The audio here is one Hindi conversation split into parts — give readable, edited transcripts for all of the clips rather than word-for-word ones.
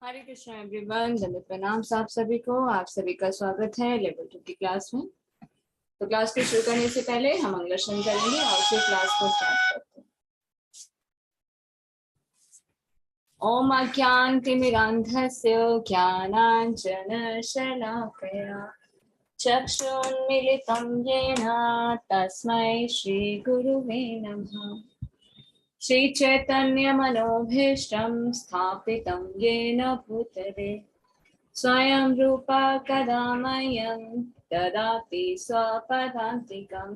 हरे कृष्णा एवरीवन, दंडवत प्रणाम आप सभी को। आप सभी का स्वागत है लेवल 2 की क्लास में। तो क्लास को शुरू करने से पहले हम मंगलाचरण करेंगे और फिर क्लास को स्टार्ट करते हैं। ओम अज्ञानतिमिरान्धस्य ज्ञानाञ्जनशलाकया चक्षुन्मीलितं येन तस्मै श्रीगुरुवे नमः। श्रीचैतन्यमनोभीष्टं स्थापितं येन भूतले स्वयं रूपा कदा मह्यं ददाति स्वपदान्तिकं।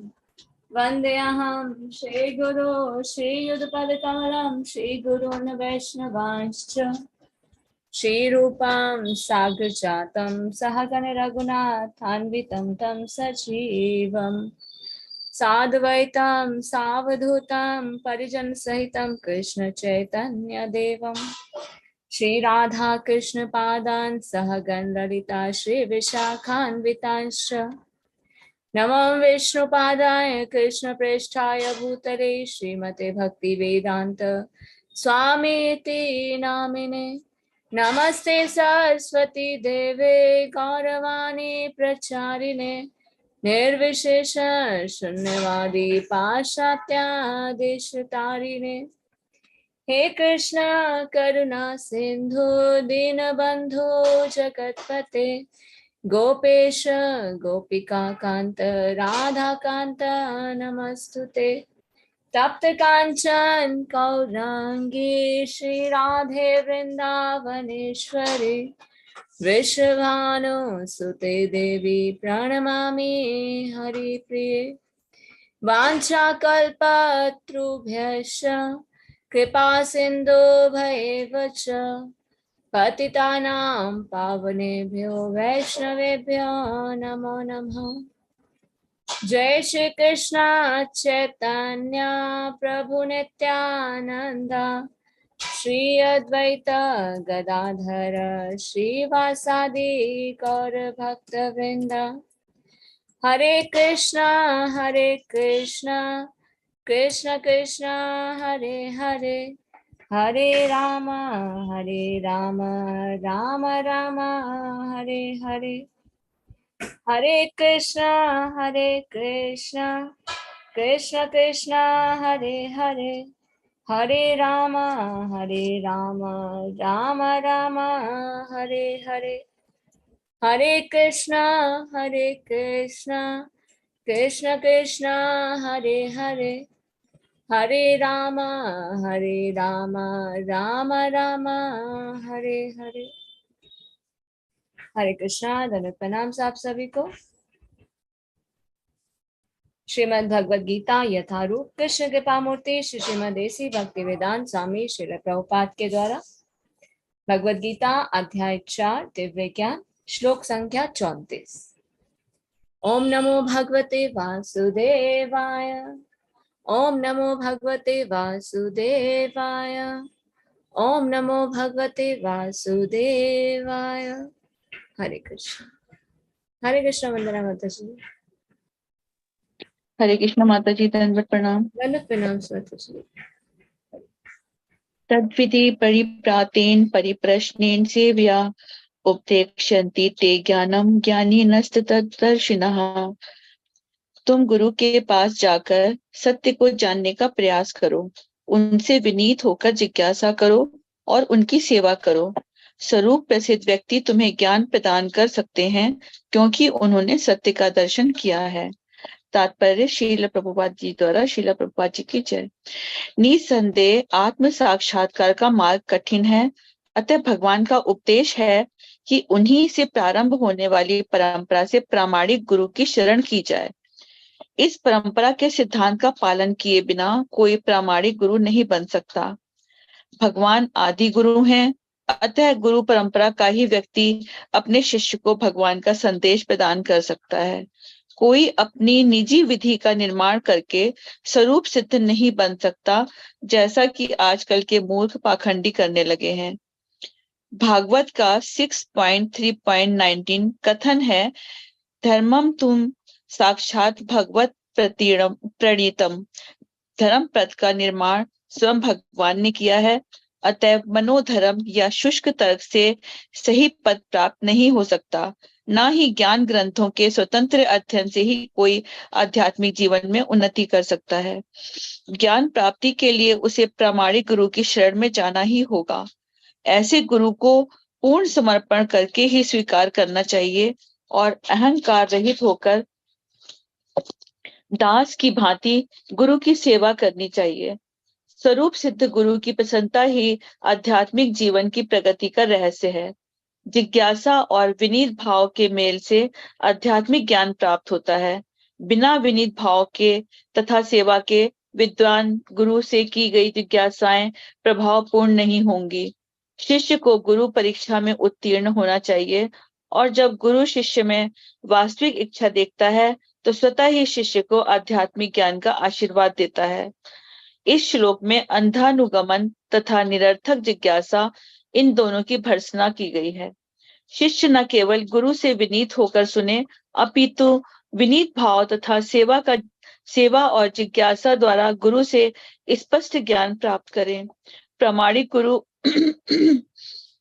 वन्देऽहं श्रीगुरो श्रीयुतपदकमलं श्रीगुरून् वैष्णवांश्च श्रीरूपां साग्रजातं सहगण रघुनाथान्वितं तं सजीवं साद्वैतं सावधूतं परिजनसहितं कृष्ण चैतन्यदेवं श्री राधा कृष्ण पादान् सहगण ललिता श्री विशाखान्वितांश्च नमो विष्णुपादाय कृष्ण प्रेष्ठाय भूतले श्रीमते भक्ति वेदांत स्वामीति नामिने। नमस्ते सरस्वती देवे गौरवाणी प्रचारिणे निर्विशेष शून्यवादी पाश्चात्यादेशतारिणे। हे कृष्णा करुणा सिंधु दीनबंधु जगतपते गोपेश गोपिका कांत राधा कांत नमस्तुते। तप्त कांचन गौरांगी श्री राधे वृंदावनेश्वरी वृषभानुसुते देवी प्रणमामि हरिप्रिये। वाञ्छाकल्पतरुभ्यश्च कृपा सिन्धुभ्येव च पतितानां पावनेभ्यो वैष्णवेभ्यो नमो नमः। जय श्री कृष्ण चैतन्य प्रभु नित्यानंद श्री अद्वैत गदाधर श्रीवासादि गौर भक्त वृंद। हरे कृष्णा कृष्ण कृष्ण हरे हरे हरे राम राम राम हरे हरे। हरे कृष्णा कृष्ण कृष्ण हरे हरे हरे राम राम राम हरे हरे। हरे कृष्णा कृष्ण कृष्ण हरे हरे हरे राम राम राम हरे हरे। हरे कृष्णा। धन्यवाद प्रणाम आप सभी को। श्रीमद् भगवद गीता यथारूप कृष्ण कृपा मूर्ति श्री श्रीमद देसी भक्ति वेदांत स्वामी श्रील प्रभुपाद के द्वारा भगवद गीता अध्याय 4 दिव्य ज्ञान श्लोक संख्या 34। ओम नमो भगवते वासुदेवाय ओम नमो भगवते वासुदेवाय ओम नमो भगवते वासुदेवाय। हरे कृष्ण। हरे कृष्ण। वंदना माता जी। हरे कृष्ण माता जी। दंडवत प्रणाम। दंडवत प्रणाम माता जी। तद्विधि परिप्रातेन परिप्रश्नेन सेव्या उपदेक्ष्यन्ति ते ज्ञानम ज्ञानिनस्तद्दर्शिनः। तुम गुरु के पास जाकर सत्य को जानने का प्रयास करो, उनसे विनीत होकर जिज्ञासा करो और उनकी सेवा करो। स्वरूप प्रसिद्ध व्यक्ति तुम्हें ज्ञान प्रदान कर सकते हैं क्योंकि उन्होंने सत्य का दर्शन किया है। तात्पर्य श्रील प्रभुपाद जी द्वारा। श्रील प्रभुपाद जी की जय। निसंदेह आत्म साक्षात्कार का मार्ग कठिन है, अतः भगवान का उपदेश है कि उन्हीं से प्रारंभ होने वाली परंपरा से प्रामाणिक गुरु की शरण की जाए। इस परंपरा के सिद्धांत का पालन किए बिना कोई प्रामाणिक गुरु नहीं बन सकता। भगवान आदि गुरु हैं, अतः गुरु परंपरा का ही व्यक्ति अपने शिष्य को भगवान का संदेश प्रदान कर सकता है। कोई अपनी निजी विधि का निर्माण करके स्वरूप सिद्ध नहीं बन सकता, जैसा कि आजकल के मूर्ख पाखंडी करने लगे हैं। भागवत का 6.3.19 कथन है, धर्मम तुम साक्षात भगवत प्रणीतम। धर्म पद का निर्माण स्वयं भगवान ने किया है, अतएव मनोधर्म या शुष्क तर्क से सही पद प्राप्त नहीं हो सकता। ना ही ज्ञान ग्रंथों के स्वतंत्र अध्ययन से ही कोई आध्यात्मिक जीवन में उन्नति कर सकता है। ज्ञान प्राप्ति के लिए उसे प्रामाणिक गुरु की शरण में जाना ही होगा। ऐसे गुरु को पूर्ण समर्पण करके ही स्वीकार करना चाहिए और अहंकार रहित होकर दास की भांति गुरु की सेवा करनी चाहिए। स्वरूप सिद्ध गुरु की प्रसन्नता ही आध्यात्मिक जीवन की प्रगति का रहस्य है। जिज्ञासा और विनीत भाव के मेल से आध्यात्मिक ज्ञान प्राप्त होता है। बिना विनीत भाव के तथा सेवा के विद्वान गुरु से की गई जिज्ञासाएं प्रभावपूर्ण नहीं होंगी। शिष्य को गुरु परीक्षा में उत्तीर्ण होना चाहिए और जब गुरु शिष्य में वास्तविक इच्छा देखता है तो स्वतः ही शिष्य को आध्यात्मिक ज्ञान का आशीर्वाद देता है। इस श्लोक में अंधानुगमन तथा निरर्थक जिज्ञासा इन दोनों की भर्त्सना की गई है। शिष्य न केवल गुरु से विनीत होकर सुने अपितु विनीत भाव तथा सेवा और जिज्ञासा द्वारा गुरु से स्पष्ट ज्ञान प्राप्त करें।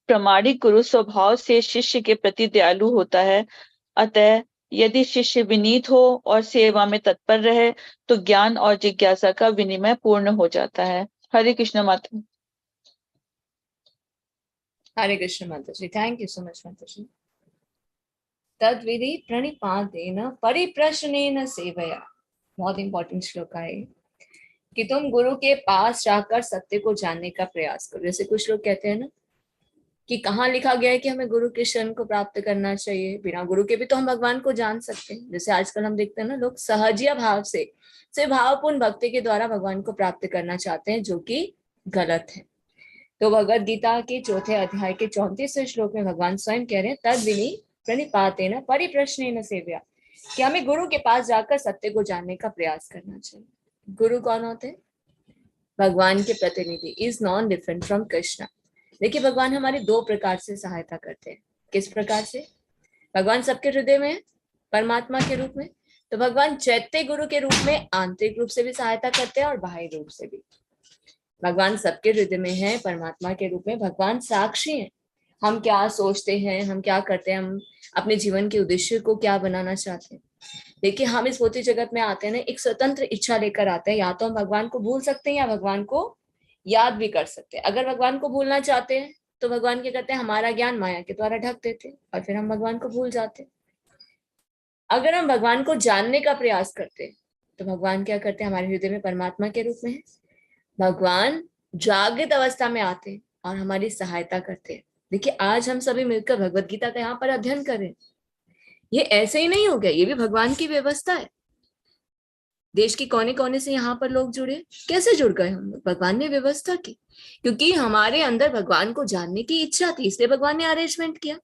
प्रामाणिक गुरु स्वभाव से शिष्य के प्रति दयालु होता है। अतः यदि शिष्य विनीत हो और सेवा में तत्पर रहे तो ज्ञान और जिज्ञासा का विनिमय पूर्ण हो जाता है। हरे कृष्ण माता। हरे कृष्ण माता जी, थैंक यू सो मच माता जी। तद्विधि प्रणिपातेन परिप्रश्नेन सेवया, बहुत इंपॉर्टेंट श्लोक है कि तुम गुरु के पास जाकर सत्य को जानने का प्रयास करो। जैसे कुछ लोग कहते हैं ना कि कहाँ लिखा गया है कि हमें गुरु के शरण को प्राप्त करना चाहिए, बिना गुरु के भी तो हम भगवान को जान सकते हैं। जैसे आजकल हम देखते हैं ना, लोग सहजिया भाव से भावपूर्ण भक्ति के द्वारा भगवान को प्राप्त करना चाहते हैं, जो कि गलत है। तो भगवद गीता के चौथे अध्याय के 34वें श्लोक में भगवान स्वयं कह रहे हैं, तद्विधि प्रणिपातेन परिप्रश्नेन सेव्या, कि हमें गुरु के पास जाकर सत्य को जानने का प्रयास करना चाहिए। गुरु कौन होते हैं? भगवान के प्रतिनिधि, is non different from Krishna. देखिए, भगवान हमारे दो प्रकार से सहायता करते हैं। किस प्रकार से? भगवान सबके हृदय में है परमात्मा के रूप में, तो भगवान चैत्य गुरु के रूप में आंतरिक रूप से भी सहायता करते हैं और बाह्य रूप से भी। भगवान सबके हृदय में है परमात्मा के रूप में, भगवान साक्षी हैं। हम क्या सोचते हैं, हम क्या करते हैं, हम अपने जीवन के उद्देश्य को क्या बनाना चाहते हैं। देखिए, हम इस भौतिक जगत में आते हैं ना, एक स्वतंत्र इच्छा लेकर आते हैं। या तो हम भगवान को भूल सकते हैं या भगवान को याद भी कर सकते हैं। अगर भगवान को भूलना चाहते हैं तो भगवान क्या करते हैं, हमारा ज्ञान माया के द्वारा ढक देते हैं और फिर हम भगवान को भूल जाते हैं। अगर हम भगवान को जानने का प्रयास करते हैं तो भगवान क्या करते हैं, हमारे हृदय में परमात्मा के रूप में है। भगवान जागृत अवस्था में आते हैं और हमारी सहायता करते हैं। देखिए, आज हम सभी मिलकर भगवत गीता का यहाँ पर अध्ययन करें, ये ऐसे ही नहीं हो गया, ये भी भगवान की व्यवस्था है। देश के कोने कोने से यहाँ पर लोग जुड़े, कैसे जुड़ गए हम लोग? भगवान ने व्यवस्था की, क्योंकि हमारे अंदर भगवान को जानने की इच्छा थी, इसलिए भगवान ने अरेंजमेंट किया।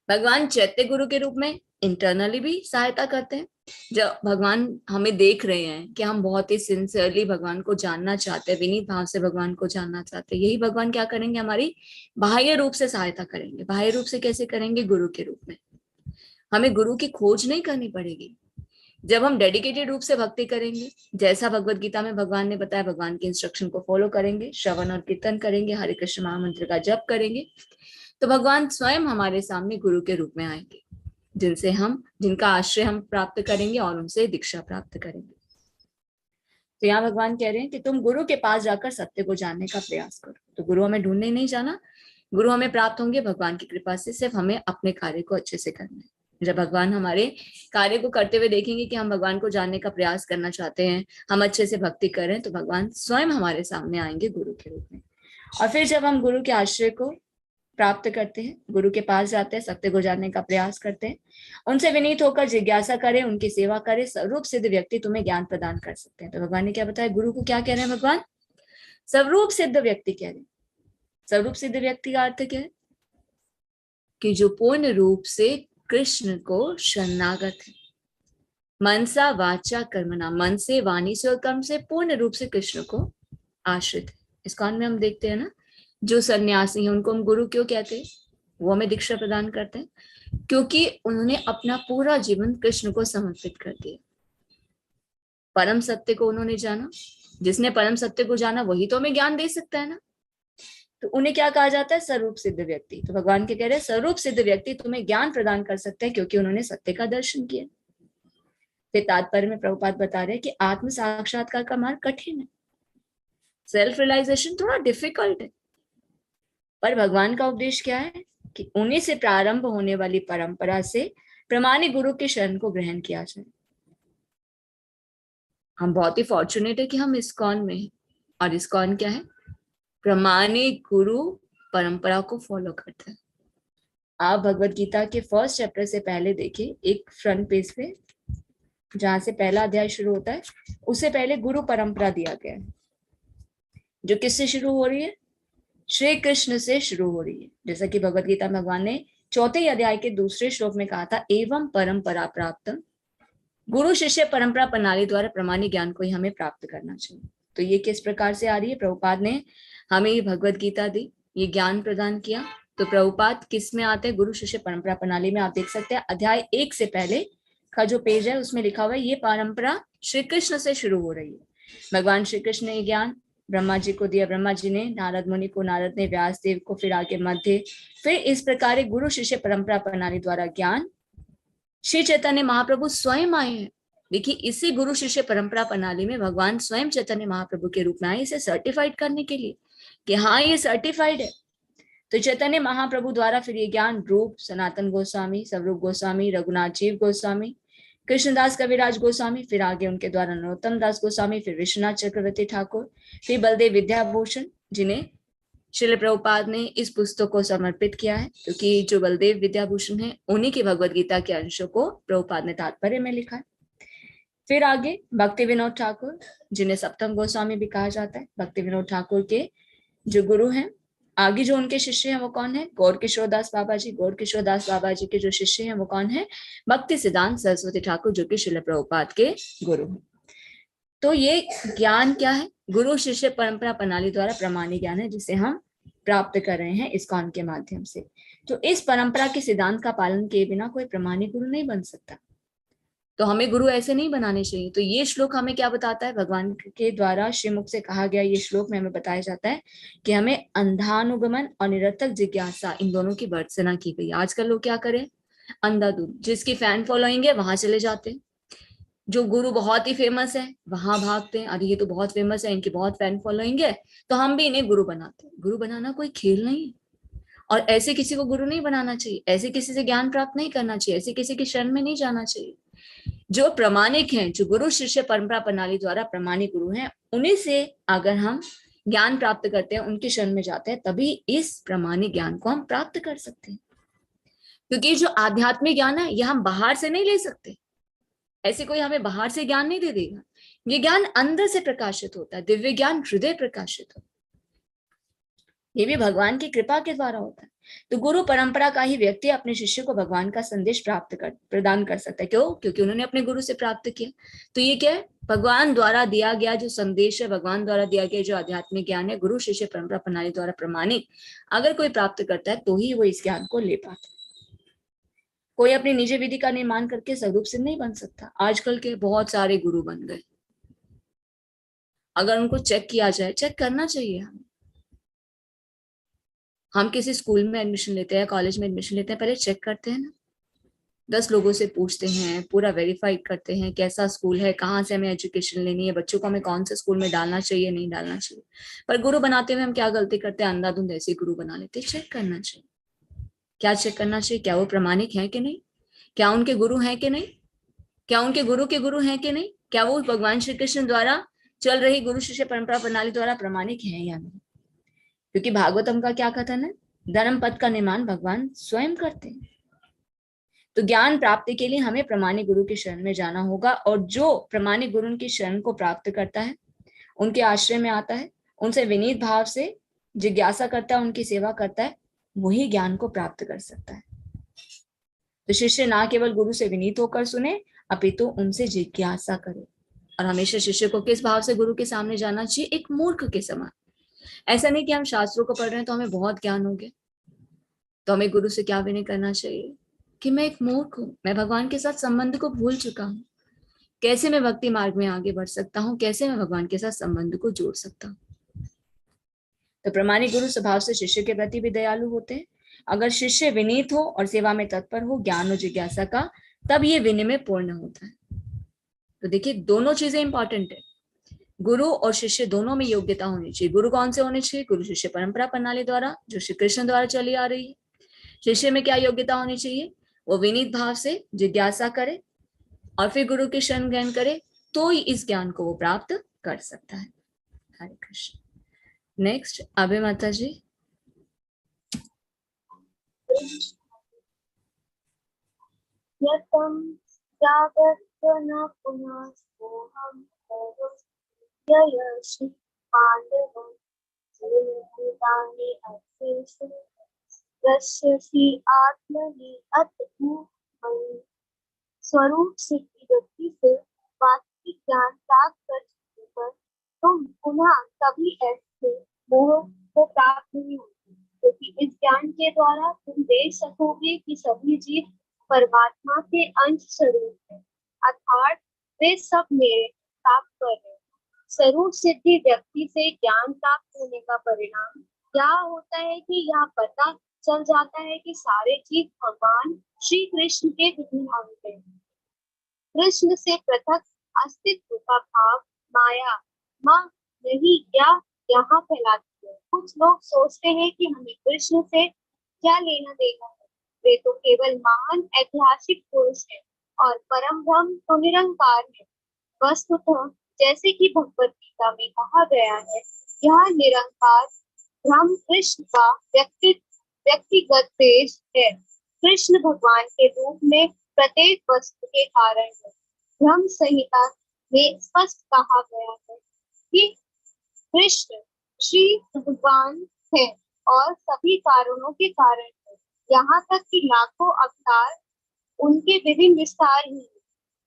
भगवान चैत्य गुरु के रूप में इंटरनली भी सहायता करते हैं। जब भगवान हमें देख रहे हैं कि हम बहुत ही सिंसियरली भगवान को जानना चाहते हैं, विनीत भाव से भगवान को जानना चाहते हैं, यही भगवान क्या करेंगे, हमारी बाह्य रूप से सहायता करेंगे। बाह्य रूप से कैसे करेंगे? गुरु के रूप में। हमें गुरु की खोज नहीं करनी पड़ेगी। जब हम डेडिकेटेड रूप से भक्ति करेंगे, जैसा भगवत गीता में भगवान ने बताया, भगवान के इंस्ट्रक्शन को फॉलो करेंगे, श्रवण और कीर्तन करेंगे, हरे कृष्ण महामंत्र का जप करेंगे, तो भगवान स्वयं हमारे सामने गुरु के रूप में आएंगे, जिनका आश्रय हम प्राप्त करेंगे और उनसे दीक्षा प्राप्त करेंगे। तो यहाँ भगवान कह रहे हैं कि तुम गुरु के पास जाकर सत्य को जानने का प्रयास करो। तो गुरु हमें ढूंढने नहीं जाना, गुरु हमें प्राप्त होंगे भगवान की कृपा से। सिर्फ हमें अपने कार्य को अच्छे से करना है। जब भगवान हमारे कार्य को करते हुए देखेंगे कि हम भगवान को जानने का प्रयास करना चाहते हैं, हम अच्छे से भक्ति करें, तो भगवान स्वयं हमारे सामने आएंगे गुरु के रूप में। और फिर जब हम गुरु के आश्रय को प्राप्त करते हैं, गुरु के पास जाते हैं, सत्य को जानने का प्रयास करते हैं, उनसे विनीत होकर जिज्ञासा करें, उनकी सेवा करें, स्वरूप सिद्ध व्यक्ति तुम्हें ज्ञान प्रदान कर सकते हैं। तो भगवान ने क्या बताया, गुरु को क्या कह रहे हैं भगवान? स्वरूप सिद्ध व्यक्ति कह रहे हैं। स्वरूप सिद्ध व्यक्ति का अर्थ क्या है? कि जो पूर्ण रूप से कृष्ण को शरणागत है, मनसा वाचा कर्मणा, मन से, वाणी से और कर्म से पूर्ण रूप से कृष्ण को आश्रित है। इस कान में हम देखते हैं ना, जो सन्यासी हैं उनको हम गुरु क्यों कहते हैं? वो हमें दीक्षा प्रदान करते हैं क्योंकि उन्होंने अपना पूरा जीवन कृष्ण को समर्पित कर दिया। परम सत्य को उन्होंने जाना। जिसने परम सत्य को जाना वही तो हमें ज्ञान दे सकता है ना। तो उन्हें क्या कहा जाता है? स्वरूप सिद्ध व्यक्ति। तो भगवान के कह रहे हैं स्वरूप सिद्ध व्यक्ति तुम्हें ज्ञान प्रदान कर सकते हैं क्योंकि उन्होंने सत्य का दर्शन किया। फिर तात्पर्य में प्रभुपाद बता रहे हैं कि आत्म साक्षात्कार का मार्ग कठिन है, सेल्फ रियलाइजेशन थोड़ा डिफिकल्ट है, पर भगवान का उपदेश क्या है कि उन्हीं से प्रारंभ होने वाली परंपरा से प्रामाणिक गुरु के शरण को ग्रहण किया जाए। हम बहुत ही फॉर्चुनेट है कि हम इस्कॉन में हैं, और इस्कॉन क्या है? प्रामाणिक गुरु परंपरा को फॉलो करते हैं। आप भगवत गीता के फर्स्ट चैप्टर से पहले देखिए, एक फ्रंट पेज पे जहां से पहला अध्याय शुरू होता है, उससे पहले गुरु परंपरा दिया गया है, जो किससे शुरू हो रही है? श्री कृष्ण से शुरू हो रही है। जैसा कि भगवत गीता में भगवान ने चौथे अध्याय के दूसरे श्लोक में कहा था, एवं परंपरा प्राप्त, गुरु शिष्य परंपरा प्रणाली द्वारा प्रमाणिक ज्ञान को ही हमें प्राप्त करना चाहिए। तो ये किस प्रकार से आ रही है? प्रभुपाद ने हमें ये भगवत गीता दी, ये ज्ञान प्रदान किया। तो प्रभुपाद किस में आते हैं? गुरु शिष्य परंपरा प्रणाली में। आप देख सकते हैं अध्याय 1 से पहले का जो पेज है उसमें लिखा हुआ है ये परंपरा श्री कृष्ण से शुरू हो रही है। भगवान श्री कृष्ण ने ज्ञान ब्रह्मा जी को दिया, ब्रह्मा जी ने नारद मुनि को, नारद ने व्यास देव को, फिर आगे मध्य, फिर इस प्रकार गुरु शिष्य परंपरा प्रणाली द्वारा ज्ञान श्री चैतन्य महाप्रभु स्वयं आए हैं। देखिए, इसी गुरु शिष्य परंपरा प्रणाली में भगवान स्वयं चैतन्य महाप्रभु के रूप में आए, इसे सर्टिफाइड करने के लिए कि हाँ ये सर्टिफाइड है। तो चैतन्य महाप्रभु द्वारा फिर ये ज्ञान रूप सनातन गोस्वामी, स्वरूप गोस्वामी, रघुनाथ जीव गोस्वामी, कृष्णदास कविराज गोस्वामी, फिर आगे उनके द्वारा नरोत्तम दास गोस्वामी, फिर विश्वनाथ चक्रवर्ती ठाकुर, फिर बलदेव विद्याभूषण, जिन्हें श्रील प्रभुपाद ने इस पुस्तक को समर्पित किया है, क्योंकि जो बलदेव विद्याभूषण है उन्हीं की भगवत गीता के अंशों को प्रभुपाद ने तात्पर्य में लिखा है। फिर आगे भक्ति विनोद ठाकुर, जिन्हें सप्तम गोस्वामी भी कहा जाता है। भक्ति विनोद ठाकुर के जो गुरु हैं, आगे जो उनके शिष्य हैं वो कौन है? गौर किशोर दास बाबा जी। गौर किशोर दास बाबा जी के जो शिष्य हैं वो कौन है? भक्ति सिद्धांत सरस्वती ठाकुर, जो कि श्रील प्रभुपाद के गुरु हैं। तो ये ज्ञान क्या है? गुरु शिष्य परंपरा प्रणाली द्वारा प्रमाणिक ज्ञान है, जिसे हम प्राप्त कर रहे हैं इस्कॉन के माध्यम से। तो इस परंपरा के सिद्धांत का पालन किए बिना कोई प्रमाणिक गुरु नहीं बन सकता। तो हमें गुरु ऐसे नहीं बनाने चाहिए। तो ये श्लोक हमें क्या बताता है? भगवान के द्वारा श्रीमुख से कहा गया ये श्लोक में हमें बताया जाता है कि हमें अंधानुगमन और निरर्थक जिज्ञासा, इन दोनों की भर्त्सना की गई। आजकल लोग क्या करें? अंधाधुंध, जिसकी फैन फॉलोइंग है वहां चले जाते हैं, जो गुरु बहुत ही फेमस है वहां भागते हैं, अरे ये तो बहुत फेमस है, इनकी बहुत फैन फॉलोइंग है तो हम भी इन्हें गुरु बनाते हैं। गुरु बनाना कोई खेल नहीं है, और ऐसे किसी को गुरु नहीं बनाना चाहिए, ऐसे किसी से ज्ञान प्राप्त नहीं करना चाहिए, ऐसे किसी की शरण में नहीं जाना चाहिए। जो प्रामाणिक हैं, जो गुरु शिष्य परंपरा प्रणाली द्वारा प्रामाणिक गुरु हैं, उन्हीं से अगर हम ज्ञान प्राप्त करते हैं, उनके शरण में जाते हैं, तभी इस प्रामाणिक ज्ञान को हम प्राप्त कर सकते हैं। क्योंकि जो आध्यात्मिक ज्ञान है यह हम बाहर से नहीं ले सकते, ऐसे कोई हमें बाहर से ज्ञान नहीं दे देगा। ये ज्ञान अंदर से प्रकाशित होता है, दिव्य ज्ञान हृदय प्रकाशित होता है, ये भी भगवान की कृपा के द्वारा होता है। तो गुरु परंपरा का ही व्यक्ति अपने शिष्य को भगवान का संदेश प्रदान कर सकता है। क्यों? क्योंकि उन्होंने अपने गुरु से प्राप्त किया। तो ये क्या है? भगवान द्वारा दिया गया जो संदेश है, भगवान द्वारा दिया गया जो आध्यात्मिक ज्ञान है, गुरु शिष्य परंपरा प्रणाली द्वारा प्रमाणित अगर कोई प्राप्त करता है तो ही वो इस ज्ञान को ले पाता है। कोई अपनी निजी विधि का निर्माण करके स्वरूप सिद्ध नहीं बन सकता। आजकल के बहुत सारे गुरु बन गए, अगर उनको चेक किया जाए, चेक करना चाहिए हमें। हम किसी स्कूल में एडमिशन लेते हैं, कॉलेज में एडमिशन लेते हैं, पहले चेक करते हैं ना, 10 लोगों से पूछते हैं, पूरा वेरीफाई करते हैं कैसा स्कूल है, कहाँ से हमें एजुकेशन लेनी है, बच्चों को हमें कौन से स्कूल में डालना चाहिए, नहीं डालना चाहिए। पर गुरु बनाते हुए हम क्या गलती करते हैं? अंधाधुंध ऐसे गुरु बना लेते हैं। चेक करना चाहिए। क्या चेक करना चाहिए? क्या वो प्रामाणिक है कि नहीं, क्या उनके गुरु हैं कि नहीं, क्या उनके गुरु के गुरु हैं कि नहीं, क्या वो भगवान श्री कृष्ण द्वारा चल रही गुरु शिष्य परंपरा प्रणाली द्वारा प्रामाणिक है या नहीं। क्योंकि भागवतम का क्या कथन है? धर्म पद का निर्माण भगवान स्वयं करते हैं। तो ज्ञान प्राप्ति के लिए हमें प्रामाणिक गुरु की शरण में जाना होगा, और जो प्रामाणिक गुरु की शरण को प्राप्त करता है, उनके आश्रय में आता है, उनसे विनीत भाव से जिज्ञासा करता है, उनकी सेवा करता है, वही ज्ञान को प्राप्त कर सकता है। तो शिष्य ना केवल गुरु से विनीत होकर सुने, अपितु उनसे जिज्ञासा करे। और हमेशा शिष्य को किस भाव से गुरु के सामने जाना चाहिए? एक मूर्ख के समान। ऐसा नहीं कि हम शास्त्रों को पढ़ रहे हैं तो हमें बहुत ज्ञान हो गया, तो हमें गुरु से क्या विनय करना चाहिए कि मैं एक मूर्ख हूं, मैं भगवान के साथ संबंध को भूल चुका हूँ, कैसे मैं भक्ति मार्ग में आगे बढ़ सकता हूँ, कैसे मैं भगवान के साथ संबंध को जोड़ सकता हूँ। तो प्रामाणिक गुरु स्वभाव से शिष्य के प्रति भी दयालु होते हैं। अगर शिष्य विनीत हो और सेवा में तत्पर हो, ज्ञान और जिज्ञासा का, तब ये विनिमय पूर्ण होता है। तो देखिए दोनों चीजें इंपॉर्टेंट है, गुरु और शिष्य दोनों में योग्यता होनी चाहिए। गुरु कौन से होने चाहिए? गुरु शिष्य परंपरा प्रणाली द्वारा जो श्री कृष्ण द्वारा चली आ रही है। शिष्य में क्या योग्यता होनी चाहिए? वो विनीत भाव से जिज्ञासा करे और फिर गुरु के शरण ग्रहण करे, तो ही इस ज्ञान को वो प्राप्त कर सकता है। हरे कृष्ण। नेक्स्ट अभय माता जी। यतं जागर्त्य न पुनः सोऽहं ययसि पाण्डवं जीवभूतानि अर्थेषु दृश्यसि आत्मनि अतः मयि। स्वरूप सिद्धि व्यक्ति से वास्तविक ज्ञान प्राप्त कर चुके पर तुम पुनः कभी ऐसे मोह को प्राप्त नहीं होगी, क्योंकि इस ज्ञान के द्वारा तुम देख सकोगे कि सभी जीव परमात्मा के अंश स्वरूप है, अर्थात वे सब मेरे प्राप्त कर रहे हैं। स्वरूप सिद्धि व्यक्ति से ज्ञान प्राप्त होने का परिणाम क्या होता है कि यह पता चल जाता है कि सारे जीव भगवान श्री कृष्ण के विभिन्न अंग हैं। कृष्ण से पृथक अस्तित्व का भाव माया मां नहीं क्या यहाँ फैलाती है। कुछ लोग सोचते हैं कि हमें कृष्ण से क्या लेना देना है, वे तो केवल महान ऐतिहासिक पुरुष है और परम ब्रह्म तो निरंकार है। वस्तुतः जैसे कि भगवत गीता में कहा गया है, यह निरंकार ब्रह्म कृष्ण का व्यक्तिगत तेज है। कृष्ण भगवान के रूप में प्रत्येक वस्तु के कारण है। ब्रह्म संहिता में स्पष्ट कहा गया है कि कृष्ण श्री भगवान है और सभी कारणों के कारण है, यहाँ तक कि लाखों अवतार उनके विभिन्न विस्तार ही।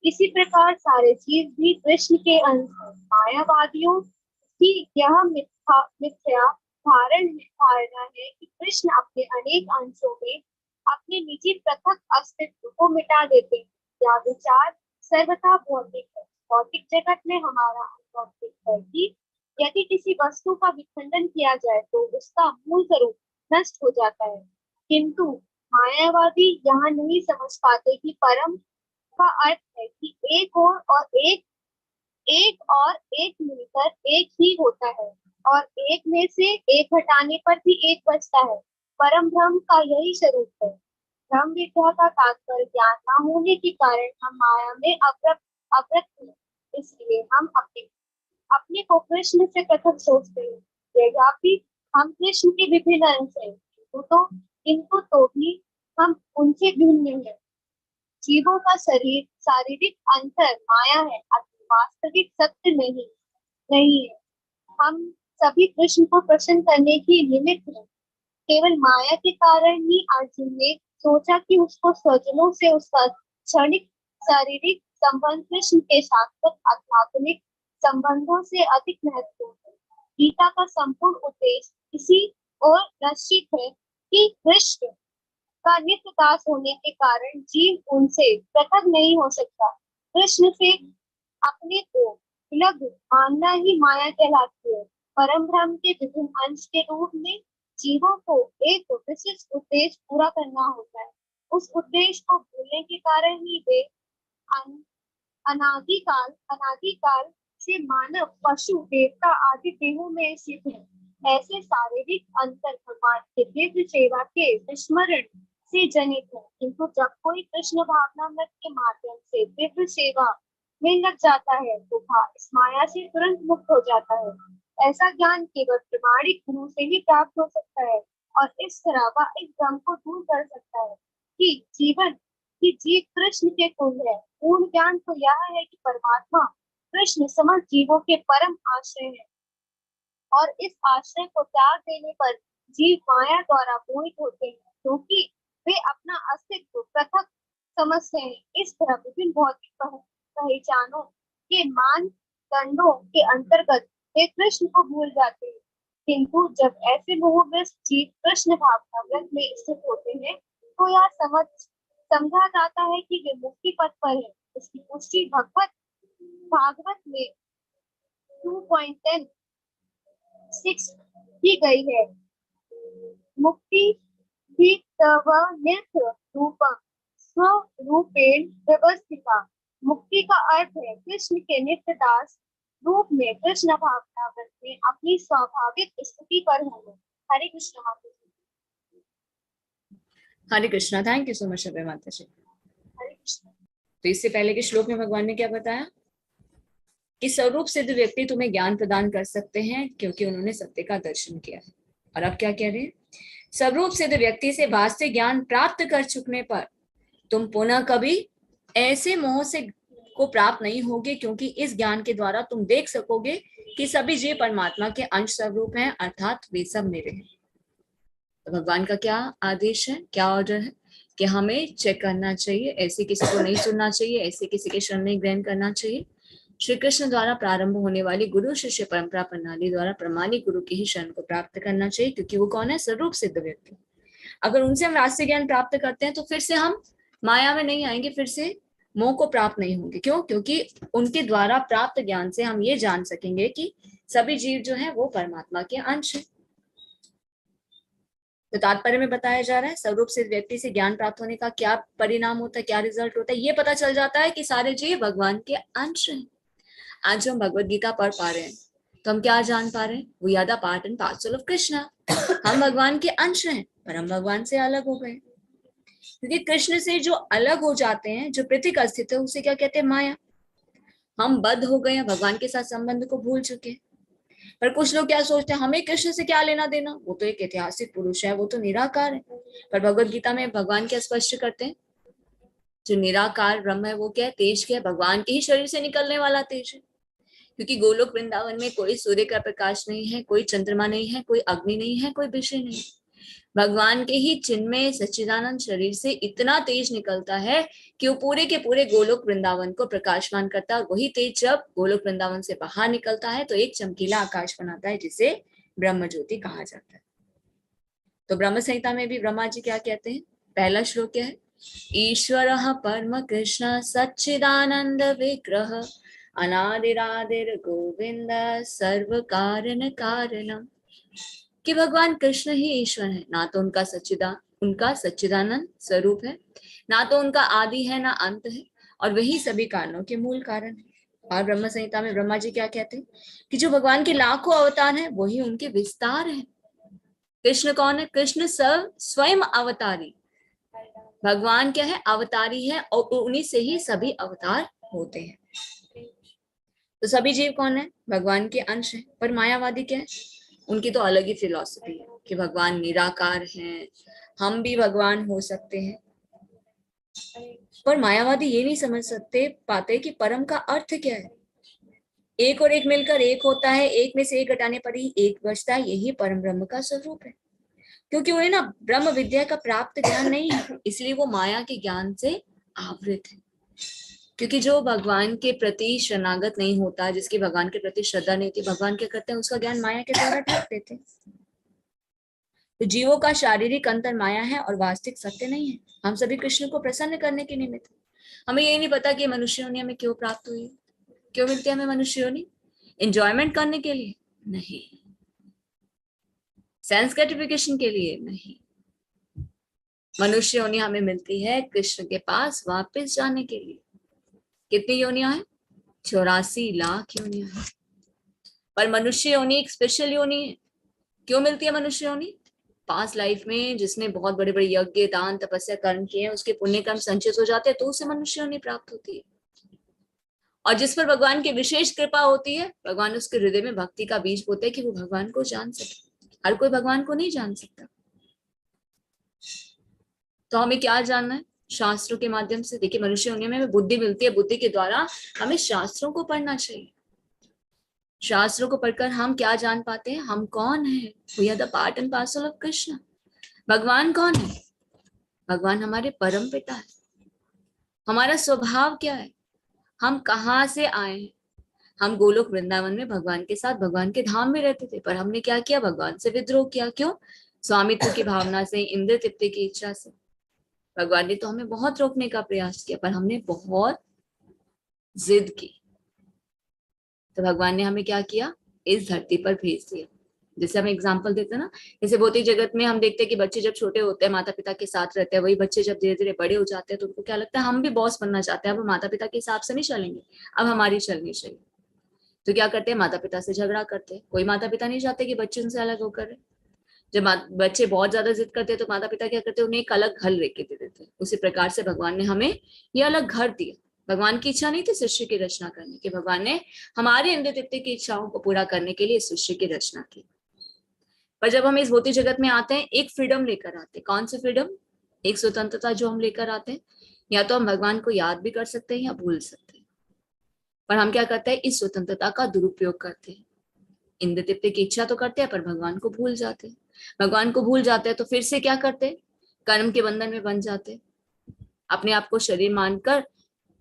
इसी प्रकार सारे जीव भी कृष्ण के अंश हैं। मायावादियों की यह मिथ्या धारणा है कि कृष्ण अपने अनेक अंशों में अपने निजी पृथक अस्तित्व को मिटा देते हैं। यह विचार सर्वथा भौतिक है। भौतिक जगत में हमारा अनुभव है कि यदि किसी वस्तु का विखंडन किया जाए तो उसका मूल स्वरूप नष्ट हो जाता है, किंतु मायावादी यहाँ नहीं समझ पाते कि परम का अर्थ है कि एक और एक मिलकर एक ही होता है और एक में से एक हटाने पर भी एक बचता है। परम ब्रह्म का यही स्वरूप है। ब्रह्म विद्या का तात्पर्य ज्ञान न होने के कारण हम माया में अवृत हैं। इसलिए हम अपने को कृष्ण से पृथक सोचते हैं। यद्यपि हम कृष्ण के विभिन्न अंश हैं, किंतु तो भी हम उनसे भिन्न हैं। जीवों का शरीर शारीरिक अंतर माया है, वास्तविक सत्य नहीं है। हम सभी कृष्ण को प्रसन्न करने की निमित्त हैं। केवल माया के कारण ही अर्जुन ने सोचा कि उसको स्वजनों से उसका क्षणिक शारीरिक संबंध कृष्ण के शाश्वत आध्यात्मिक संबंधों से अधिक महत्वपूर्ण है। गीता का संपूर्ण उद्देश्य इसी ओर निश्चित है कि कृष्ण का नित्य दास होने के कारण जीव उनसे पृथक नहीं हो सकता। कृष्ण से अपने को अलग मानना ही माया कहलाती है। परम ब्रह्म के विभिन्न अंश के रूप में जीवों को एक विशिष्ट उद्देश्य पूरा करना होता है। उस उद्देश्य को भूलने के कारण ही वे अनादिकाल से मानव पशु देवता आदि देहों में स्थित हैं। ऐसे शारीरिक अंतर भगवान के दिव्य सेवा के विस्मरण से जनित है, किंतु जब कोई कृष्ण भावनामृत के माध्यम से दिव्य सेवा में लग जाता है तो वह इस माया से तुरंत मुक्त हो जाता है। ऐसा ज्ञान केवल प्रमाणिक गुरु से ही प्राप्त हो सकता है और इस तरह वह इस भ्रम को दूर कर सकता है कि जीव कृष्ण के कुल है। पूर्ण ज्ञान तो यह है कि परमात्मा कृष्ण समस्त जीवों के परम आश्रय है और इस आश्रय को त्याग देने पर जीव माया द्वारा मोहित होते हैं, क्योंकि वे अपना अस्तित्व पृथक समझते हैं। इस तरह विभिन्न भौतिक पहचानों के मानदंडों के अंतर्गत वे कृष्ण को भूल जाते हैं, किंतु जब ऐसे मोहग्रस्त जीव कृष्ण भावनामृत में स्थित होते हैं तो यह समझा जाता है कि वे मुक्ति पथ पर है। इसकी पुष्टि भागवत में 2.10 6 की गई है। मुक्ति ही तव नित्य रूपम स्वरूपेण व्यवस्थिता। मुक्ति का अर्थ है कृष्ण के नित्य दास रूप में कृष्ण भावना में अपनी स्वाभाविक स्थिति पर होना। हरे कृष्ण माता जी। Hare Krishna, thank you so much Abhay माता जी। हरे कृष्ण। तो इससे पहले के श्लोक में भगवान ने क्या बताया कि स्वरूप सिद्ध व्यक्ति तुम्हें ज्ञान प्रदान कर सकते हैं क्योंकि उन्होंने सत्य का दर्शन किया है। और अब क्या कह रहे हैं, स्वरूप सिद्ध व्यक्ति से वास्तविक ज्ञान प्राप्त कर चुकने पर तुम पुनः कभी ऐसे मोह से को प्राप्त नहीं होगे, क्योंकि इस ज्ञान के द्वारा तुम देख सकोगे कि सभी जीव परमात्मा के अंश स्वरूप हैं, अर्थात वे सब मेरे हैं। तो भगवान का क्या आदेश है, क्या ऑर्डर है कि हमें चेक करना चाहिए, ऐसे किसी को नहीं सुनना चाहिए, ऐसे किसी के शरण नहीं ग्रहण करना चाहिए। श्री कृष्ण द्वारा प्रारंभ होने वाली गुरु शिष्य परंपरा प्रणाली द्वारा प्रमाणिक गुरु की ही शरण को प्राप्त करना चाहिए, क्योंकि वो कौन है, स्वरूप सिद्ध व्यक्ति। अगर उनसे हम राष्ट्रीय ज्ञान प्राप्त करते हैं तो फिर से हम माया में नहीं आएंगे, फिर से मोह को प्राप्त नहीं होंगे। क्यों? क्योंकि उनके द्वारा प्राप्त ज्ञान से हम ये जान सकेंगे कि सभी जीव जो है वो परमात्मा के अंश है। तो तात्पर्य में बताया जा रहा है स्वरूप सिद्ध व्यक्ति से ज्ञान प्राप्त होने का क्या परिणाम होता है, क्या रिजल्ट होता है, ये पता चल जाता है कि सारे जीव भगवान के अंश हैं। आज हम भगवत गीता पढ़ पा रहे हैं तो हम क्या जान पा रहे हैं, we are the part and parcel of Krishna. हम भगवान के अंश हैं पर हम भगवान से अलग हो गए, क्योंकि कृष्ण से जो अलग हो जाते हैं, जो पृथक अस्तित्व है, उसे क्या कहते हैं, माया। हम बद्ध हो गए हैं, भगवान के साथ संबंध को भूल चुके हैं। पर कुछ लोग क्या सोचते हैं, हमें कृष्ण से क्या लेना देना, वो तो एक ऐतिहासिक पुरुष है, वो तो निराकार है। पर भगवत गीता में भगवान क्या स्पष्ट करते हैं, जो निराकार ब्रह्म है वो क्या है, तेज क्या है, भगवान के ही शरीर से निकलने वाला तेज है। क्योंकि गोलोक वृंदावन में कोई सूर्य का प्रकाश नहीं है, कोई चंद्रमा नहीं है, कोई अग्नि नहीं है, कोई विषय नहीं। भगवान के ही चिन्मय सच्चिदानंद शरीर से इतना तेज निकलता है कि वो पूरे के पूरे गोलोक वृंदावन को प्रकाशमान करता है। और वही तेज जब गोलोक वृंदावन से बाहर निकलता है तो एक चमकीला आकाश बनाता है, जिसे ब्रह्म ज्योति कहा जाता है। तो ब्रह्म संहिता में भी ब्रह्मा जी क्या कहते हैं, पहला श्लोक क्या है, ईश्वर परम कृष्ण सच्चिदानंद विग्रह अनादिरादिर गोविंद सर्व कारण कारणम। कि भगवान कृष्ण ही ईश्वर है, ना तो उनका सच्चिदानंद स्वरूप है, ना तो उनका आदि है, ना अंत है, और वही सभी कारणों के मूल कारण है। और ब्रह्म संहिता में ब्रह्मा जी क्या कहते हैं कि जो भगवान के लाखों अवतार हैं वही उनके विस्तार है। कृष्ण कौन है, कृष्ण स्वयं अवतारी। भगवान क्या है, अवतारी है, और उन्हीं से ही सभी अवतार होते हैं। तो सभी जीव कौन है, भगवान के अंश है। पर मायावादी क्या है, उनकी तो अलग ही फिलॉसफी है कि भगवान निराकार हैं, हम भी भगवान हो सकते हैं। पर मायावादी ये नहीं समझ पाते कि परम का अर्थ क्या है। एक और एक मिलकर एक होता है, एक में से एक घटाने पर ही एक बचता है, यही परम ब्रह्म का स्वरूप है। क्योंकि उन्हें ना ब्रह्म विद्या का प्राप्त ज्ञान नहीं है, इसलिए वो माया के ज्ञान से आवृत है। क्योंकि जो भगवान के प्रति शरणागत नहीं होता, जिसकी भगवान के प्रति श्रद्धा नहीं होती, भगवान क्या करते हैं, उसका ज्ञान माया के द्वारा ढक देते हैं। तो जीवों का शारीरिक अंतर माया है और वास्तविक सत्य नहीं है। हम सभी कृष्ण को प्रसन्न करने के निमित्त। हमें ये नहीं पता कि मनुष्य योनि हमें क्यों प्राप्त हुई, क्यों मिलती है हमें मनुष्य योनि, एंजॉयमेंट करने के लिए नहीं, सेंस ग्रेटिफिकेशन के लिए नहीं। मनुष्य योनि हमें मिलती है कृष्ण के पास वापस जाने के लिए। कितनी योनियां हैं, 84 लाख योनियां हैं। पर मनुष्य योनि एक स्पेशल योनि है। क्यों मिलती है मनुष्य योनि, पास्ट लाइफ में जिसने बहुत बड़े बड़े यज्ञ दान तपस्या कर्म किए हैं, उसके पुण्य कर्म संचित हो जाते हैं, तो उसे मनुष्य योनि प्राप्त होती है। और जिस पर भगवान की विशेष कृपा होती है, भगवान उसके हृदय में भक्ति का बीज बोते हैं कि वो भगवान को जान सके। हर कोई भगवान को नहीं जान सकता। तो हमें क्या जानना है, शास्त्रों के माध्यम से। देखिए, मनुष्य योनि में बुद्धि मिलती है, बुद्धि के द्वारा हमें शास्त्रों को पढ़ना चाहिए। शास्त्रों को पढ़कर हम क्या जान पाते हैं, हम कौन है, we are the part and parcel of Krishna. भगवान कौन है, भगवान हमारे परम पिता है। हमारा स्वभाव क्या है, हम कहाँ से आए हैं। हम गोलोक वृंदावन में भगवान के साथ भगवान के धाम में रहते थे, पर हमने क्या किया, भगवान से विद्रोह किया। क्यों, स्वामित्व की भावना से, इंद्र तृप्ति की इच्छा से। भगवान ने तो हमें बहुत रोकने का प्रयास किया, पर हमने बहुत जिद की, तो भगवान ने हमें क्या किया, इस धरती पर भेज दिया। जैसे हम एग्जाम्पल देते हैं ना, जैसे भौतिक जगत में हम देखते हैं कि बच्चे जब छोटे होते हैं माता पिता के साथ रहते हैं, वही बच्चे जब धीरे धीरे बड़े हो जाते हैं तो उनको क्या लगता है हम भी बॉस बनना चाहते हैं, अब माता पिता के हिसाब से नहीं चलेंगे, अब हमारी चलनी चाहिए। तो क्या करते हैं, माता पिता से झगड़ा करते हैं। कोई माता पिता नहीं चाहते कि बच्चे उनसे अलग होकर रहे। जब बच्चे बहुत ज्यादा जिद करते हैं तो माता पिता क्या करते हैं, उन्हें एक अलग घर लेके दे देते हैं। उसी प्रकार से भगवान ने हमें ये अलग घर दिया। भगवान की इच्छा नहीं थी सृष्टि की रचना करने की, भगवान ने हमारे इंद्र तृप्ति की इच्छाओं को पूरा करने के लिए सृष्टि की रचना की। पर जब हम इस भौतिक जगत में आते हैं, एक फ्रीडम लेकर आते हैं। कौन सी फ्रीडम? एक स्वतंत्रता जो हम लेकर आते हैं। या तो हम भगवान को याद भी कर सकते हैं या भूल सकते हैं, पर हम क्या करते हैं, इस स्वतंत्रता का दुरुपयोग करते हैं। इंद्र तृप्ति की इच्छा तो करते हैं पर भगवान को भूल जाते हैं। भगवान को भूल जाते हैं तो फिर से क्या करते हैं, कर्म के बंधन में बन जाते हैं, अपने आप को शरीर मानकर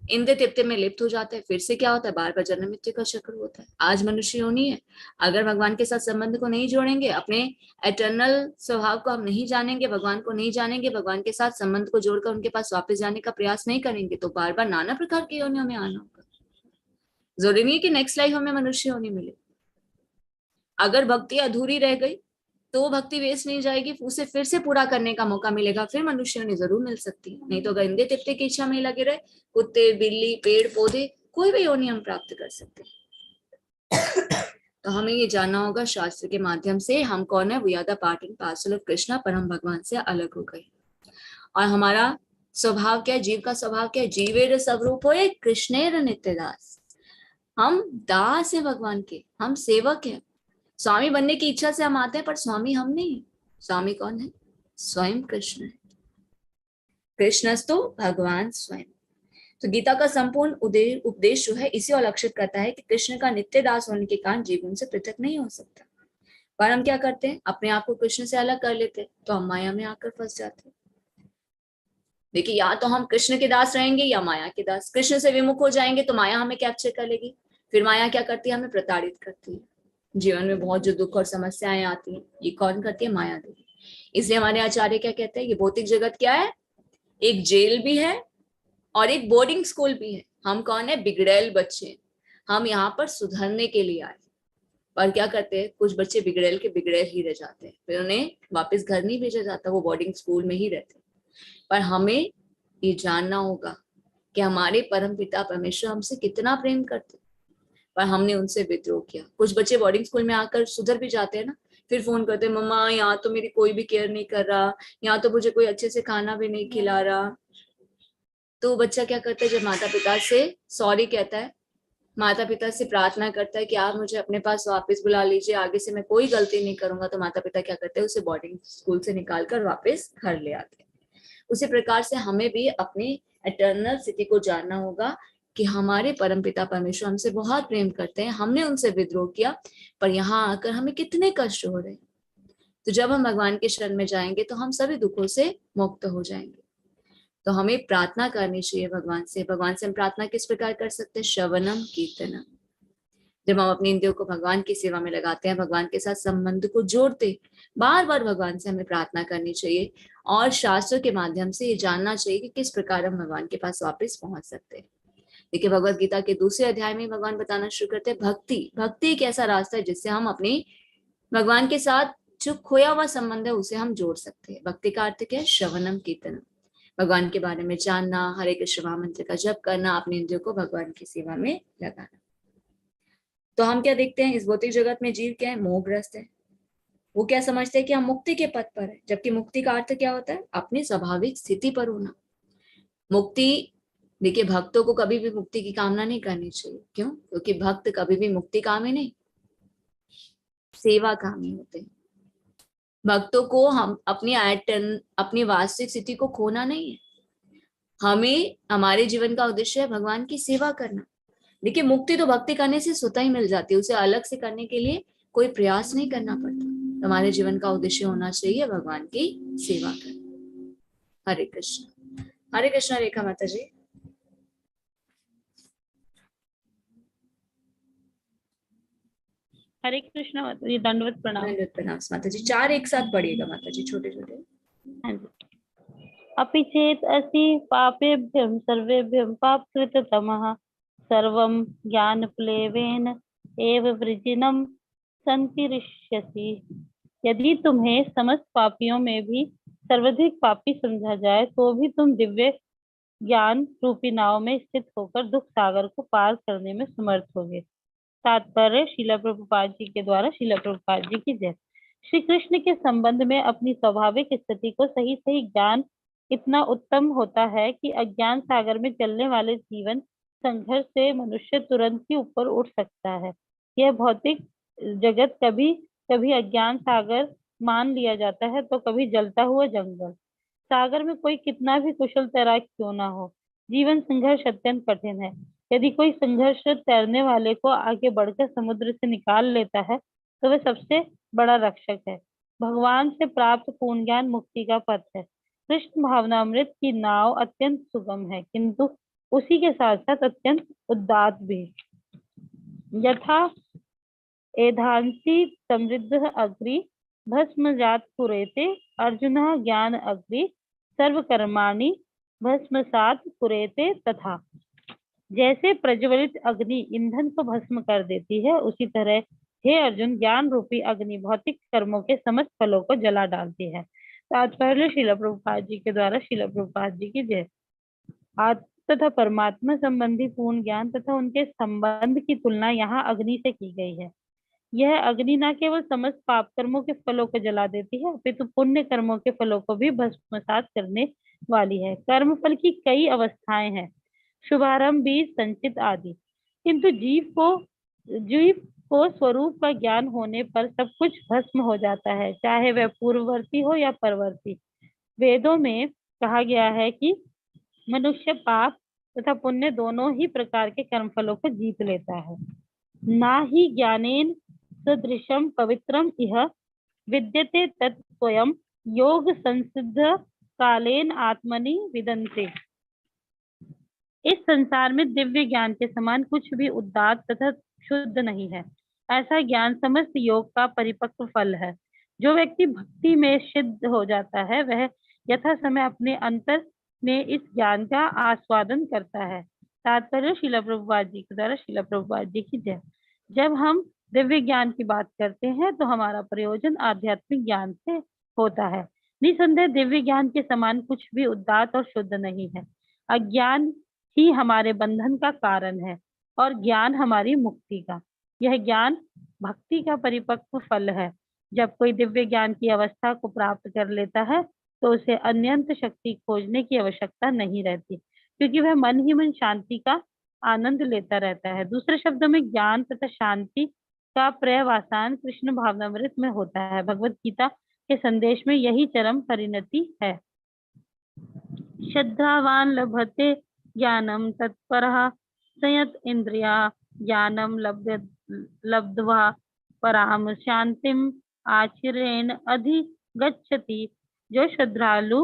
इंद्र तृप्ति में लिप्त हो जाते हैं। फिर से क्या होता है, बार बार जन्म मृत्यु का चक्र होता है। आज मनुष्य योनि है, अगर भगवान के साथ संबंध को नहीं जोड़ेंगे, अपने एटर्नल स्वभाव को हम नहीं जानेंगे, भगवान को नहीं जानेंगे, भगवान के साथ संबंध को जोड़कर उनके पास वापस जाने का प्रयास नहीं करेंगे, तो बार बार नाना प्रकार की योनियों में आना होगा। जरूरी नहीं है कि नेक्स्ट लाइफ हमें मनुष्य योनि मिले। अगर भक्ति अधूरी रह गई तो भक्ति वेस्ट नहीं जाएगी, उसे फिर से पूरा करने का मौका मिलेगा, फिर मनुष्य योनि जरूर मिल सकती है। नहीं तो अगर इंद्रिय तृप्ति की इच्छा में लगे रहे, कुत्ते बिल्ली पेड़ पौधे कोई भी योनि हम प्राप्त कर सकते हैं। तो हमें ये जानना होगा शास्त्र के माध्यम से हम कौन है, we are the part and parcel of Krishna, पर हम भगवान से अलग हो गए। और हमारा स्वभाव क्या है, जीव का स्वभाव क्या है, जीवेर स्वरूप होए कृष्णेर नित्य दास। हम दास है भगवान के, हम सेवक हैं। स्वामी बनने की इच्छा से हम आते हैं, पर स्वामी हम नहीं। स्वामी कौन है? स्वयं कृष्ण है। कृष्णस्तु भगवान स्वयं। तो गीता का संपूर्ण उपदेश जो है इसे अलक्षित करता है कि कृष्ण का नित्य दास होने के कारण जीव उनसे पृथक नहीं हो सकता। पर हम क्या करते हैं, अपने आप को कृष्ण से अलग कर लेते हैं, तो हम माया में आकर फंस जाते हैं। देखिए, या तो हम कृष्ण के दास रहेंगे या माया के दास। कृष्ण से विमुख हो जाएंगे तो माया हमें कैप्चर कर लेगी, फिर माया क्या करती है, हमें प्रताड़ित करती है। जीवन में बहुत जो दुख और समस्याएं आती हैं, ये कौन करती है? माया देवी। इसलिए हमारे आचार्य क्या कहते हैं, ये भौतिक जगत क्या है, एक जेल भी है और एक बोर्डिंग स्कूल भी है। हम कौन है? बिगड़ैल बच्चे। हम यहाँ पर सुधरने के लिए आए, पर क्या करते हैं, कुछ बच्चे बिगड़ैल के बिगड़ैल ही रह जाते हैं, फिर उन्हें वापस घर नहीं भेजा जाता, वो बोर्डिंग स्कूल में ही रहते हैं। पर हमें ये जानना होगा कि हमारे परम पिता परमेश्वर हमसे कितना प्रेम करते, पर हमने उनसे विद्रोह किया। कुछ बच्चे बोर्डिंग स्कूल में आकर सुधर भी जाते हैं ना, फिर फोन करते हैं, मम्मा यहाँ तो मेरी कोई भी केयर नहीं कर रहा, यहाँ तो मुझे कोई अच्छे से खाना भी नहीं खिला रहा। तो बच्चा क्या करता है, जब माता पिता से सॉरी कहता है, माता पिता से प्रार्थना करता है कि आप मुझे अपने पास वापस बुला लीजिए, आगे से मैं कोई गलती नहीं करूंगा, तो माता पिता क्या करते हैं, उसे बोर्डिंग स्कूल से निकाल कर वापस घर ले आते हैं। उसी प्रकार से हमें भी अपनी एटर्नल स्थिति को जानना होगा कि हमारे परमपिता परमेश्वर हमसे बहुत प्रेम करते हैं, हमने उनसे विद्रोह किया, पर यहाँ आकर हमें कितने कष्ट हो रहे हैं। तो जब हम भगवान के शरण में जाएंगे तो हम सभी दुखों से मुक्त हो जाएंगे। तो हमें प्रार्थना करनी चाहिए भगवान से। भगवान से हम प्रार्थना किस प्रकार कर सकते हैं? श्रवणम कीर्तनम। जब हम अपनी इंद्रियों को भगवान की सेवा में लगाते हैं, भगवान के साथ संबंध को जोड़ते, बार बार भगवान से हमें प्रार्थना करनी चाहिए और शास्त्रों के माध्यम से ये जानना चाहिए कि किस प्रकार हम भगवान के पास वापस पहुंच सकते हैं। देखिए, भगवत गीता के दूसरे अध्याय में भगवान बताना शुरू करते हैं भक्ति। भक्ति एक ऐसा रास्ता है जिससे हम अपने भगवान के साथ जो खोया हुआ संबंध है उसे हम जोड़ सकते हैं। भक्ति का अर्थ क्या है? श्रवणम कीर्तनम। भगवान के बारे में जानना, हरे कृष्ण महामंत्र का जप करना, अपने इंद्रियों को भगवान की सेवा में लगाना। तो हम क्या देखते हैं, इस भौतिक जगत में जीव क्या है? मोहग्रस्त है। वो क्या समझते हैं कि हम मुक्ति के पथ पर है, जबकि मुक्ति का अर्थ क्या होता है? अपनी स्वाभाविक स्थिति पर होना। मुक्ति, देखिए, भक्तों को कभी भी मुक्ति की कामना नहीं करनी चाहिए। क्यों? क्योंकि भक्त कभी भी मुक्ति कामी नहीं, सेवा कामी होते हैं। भक्तों को हम अपनी वास्तविक स्थिति को खोना नहीं है। हमें, हमारे जीवन का उद्देश्य है भगवान की सेवा करना। देखिए, मुक्ति तो भक्ति करने से स्वतः ही मिल जाती है, उसे अलग से करने के लिए कोई प्रयास नहीं करना पड़ता। हमारे जीवन का उद्देश्य होना चाहिए भगवान की सेवा करना। हरे कृष्ण। हरे कृष्ण रेखा माता जी। हरे कृष्ण माता जी, दंडवत प्रणाम। दंडवत प्रणाम माता जी। 4 एक साथ पढ़िएगा माता जी, छोटे छोटे। हाँ जी। अपि चेत् असि पापेभ्यं सर्वेभ्यं पापकृततमः सर्वं ज्ञानप्लेवेन एव वृजिनं संतिरिष्यसि। यदि तुम्हें समस्त पापियों में भी सर्वाधिक पापी समझा जाए तो भी तुम दिव्य ज्ञान रूपी नाव में स्थित होकर दुख सागर को पार करने में समर्थ होगे। तात्पर्य श्रील प्रभुपाद जी के द्वारा श्रील प्रभुपाद जी की जय। श्री कृष्ण के संबंध में अपनी स्वाभाविक स्थिति को सही सही ज्ञान इतना उत्तम होता है कि अज्ञान सागर में चलने वाले जीवन संघर्ष से मनुष्य तुरंत ही ऊपर उठ सकता है। यह भौतिक जगत कभी कभी अज्ञान सागर मान लिया जाता है तो कभी जलता हुआ जंगल। सागर में कोई कितना भी कुशल तैराक क्यों ना हो, जीवन संघर्ष अत्यंत कठिन है। यदि कोई संघर्ष तैरने वाले को आगे बढ़कर समुद्र से निकाल लेता है तो वह सबसे बड़ा रक्षक है। भगवान से प्राप्त पूर्ण ज्ञान मुक्ति का पथ है। कृष्ण भावनामृत की नाव अत्यंत सुगम है किंतु उसी के साथ साथ अत्यंत उदात्त भी। यथा एधांसी समृद्ध अग्नि भस्मजात कुरेते अर्जुन ज्ञान अग्नि सर्वकर्माणि भस्मसात कुरेते। तथा जैसे प्रज्वलित अग्नि ईंधन को भस्म कर देती है उसी तरह हे अर्जुन ज्ञान रूपी अग्नि भौतिक कर्मों के समस्त फलों को जला डालती है। तात्पर्य श्रील प्रभुपाद जी के द्वारा श्रील प्रभुपाद जी की जय। आत्म तथा परमात्मा संबंधी पूर्ण ज्ञान तथा उनके संबंध की तुलना यहाँ अग्नि से की गई है। यह अग्नि न केवल समस्त पाप कर्मों के फलों को जला देती है अपितु पुण्य कर्मों के फलों को भी भस्मसात करने वाली है। कर्म फल की कई अवस्थाएं हैं, शुभारंभ, बीज, संचित आदि, किंतु जीव को स्वरूप का ज्ञान होने पर सब कुछ भस्म हो जाता है, चाहे वह पूर्ववर्ती हो या परवर्ती। वेदों में कहा गया है कि मनुष्य पाप तथा पुण्य दोनों ही प्रकार के कर्म फलों को जीत लेता है। ना ही ज्ञानेन सदृशम पवित्रम इह विद्यते तत्स्वयं योग संसिद्ध कालेन आत्मनि विदन्ते। इस संसार में दिव्य ज्ञान के समान कुछ भी उदात्त तथा शुद्ध नहीं है। ऐसा ज्ञान समस्त योग का परिपक्व फल है। जो व्यक्ति भक्ति में सिद्ध हो जाता है वह यथा समय अपने अंतर में इस ज्ञान का आस्वादन करता है। तात्पर्य श्रील प्रभुपाद जी के द्वारा श्रील प्रभुपाद जी की जय। जब हम दिव्य ज्ञान की बात करते हैं तो हमारा प्रयोजन आध्यात्मिक ज्ञान से होता है। निसंदेह दिव्य ज्ञान के समान कुछ भी उदात्त और शुद्ध नहीं है। अज्ञान ही हमारे बंधन का कारण है और ज्ञान हमारी मुक्ति का। यह ज्ञान भक्ति का परिपक्व फल है। जब कोई दिव्य ज्ञान की अवस्था को प्राप्त कर लेता है तो उसे अन्यंत शक्ति खोजने की आवश्यकता नहीं रहती क्योंकि वह मन ही मन शांति का आनंद लेता रहता है। दूसरे शब्दों में ज्ञान तथा शांति का पर्यवसान कृष्ण भावनामृत में होता है। भगवत गीता के संदेश में यही चरम परिणति है। श्रद्धावान लभते ज्ञानम तत्परः संयत इंद्रिया ज्ञानम लब्ध्वा पराम शांतिम आचिरेण अधिगच्छति। जो श्रद्धालु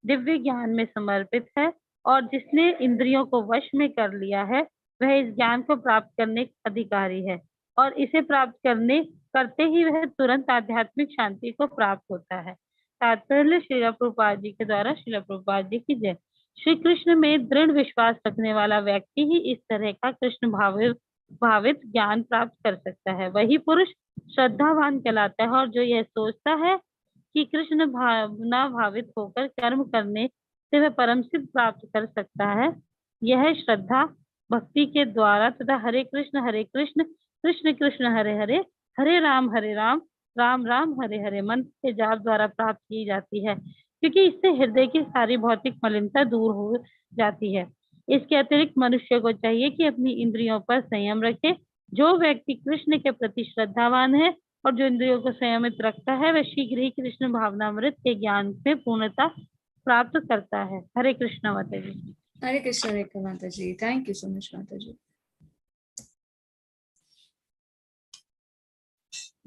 दिव्य ज्ञान में समर्पित है और जिसने इंद्रियों को वश में कर लिया है वह इस ज्ञान को प्राप्त करने का अधिकारी है और इसे प्राप्त करते ही वह तुरंत आध्यात्मिक शांति को प्राप्त होता है। तात्पर्य श्रील प्रभुपाद जी के द्वारा श्रील प्रभुपाद जी की जय। श्री कृष्ण में दृढ़ विश्वास रखने वाला व्यक्ति ही इस तरह का कृष्ण भावित ज्ञान प्राप्त कर सकता है। वही पुरुष श्रद्धावान कहलाता है और जो यह सोचता है कि कृष्ण भावना भावित होकर कर्म करने से वह परम सिद्ध प्राप्त कर सकता है, यह श्रद्धा भक्ति के द्वारा तथा हरे कृष्ण कृष्ण कृष्ण हरे हरे हरे राम राम राम हरे हरे मंत्र के जाप द्वारा प्राप्त की जाती है क्योंकि इससे हृदय की सारी भौतिक मलिनता दूर हो जाती है। इसके अतिरिक्त मनुष्य को चाहिए कि अपनी इंद्रियों पर संयम रखे। जो व्यक्ति कृष्ण के प्रति श्रद्धावान है और जो इंद्रियों को संयमित रखता है वह शीघ्र ही कृष्ण भावनामृत के ज्ञान से पूर्णता प्राप्त करता है। हरे कृष्ण माता जी। हरे कृष्ण माता जी। थैंक यू सो मच माता जी।